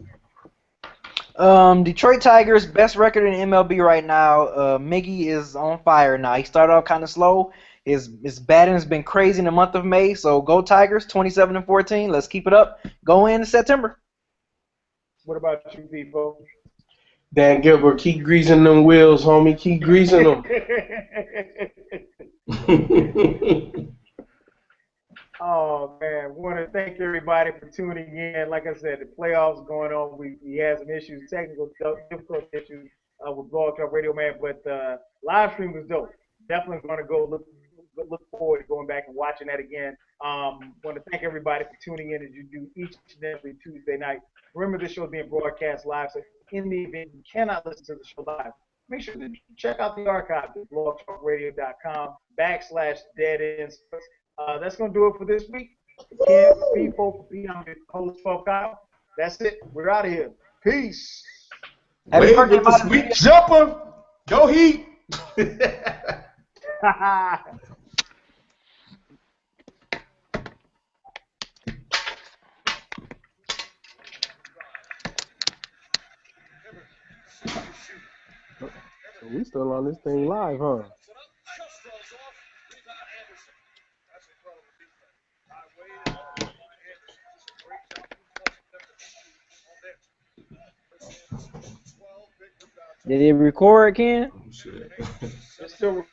Detroit Tigers best record in MLB right now. Miggy is on fire now. He started off kind of slow. His batting has been crazy in the month of May. So go Tigers, 27-14. Let's keep it up. Go in September. What about you, people? Dan Gilbert, keep greasing them wheels, homie. Keep greasing them. Oh man, want to thank everybody for tuning in. Like I said, the playoffs going on. We had some issues, technical difficult issues with Blog Talk Radio, man. But live stream was dope. Definitely going to go look forward to going back and watching that again. Want to thank everybody for tuning in as you do each and every Tuesday night. Remember, this show is being broadcast live, so in the event you cannot listen to the show live, make sure to check out the archive at blogtalkradio.com/deadends. That's going to do it for this week. Ken, people, I'm your host, Kyle. That's it. We're out of here. Peace. Wait with the sweet jumper. Go Heat. We still on this thing live, huh? Did it record, Ken? Oh, shit. It's still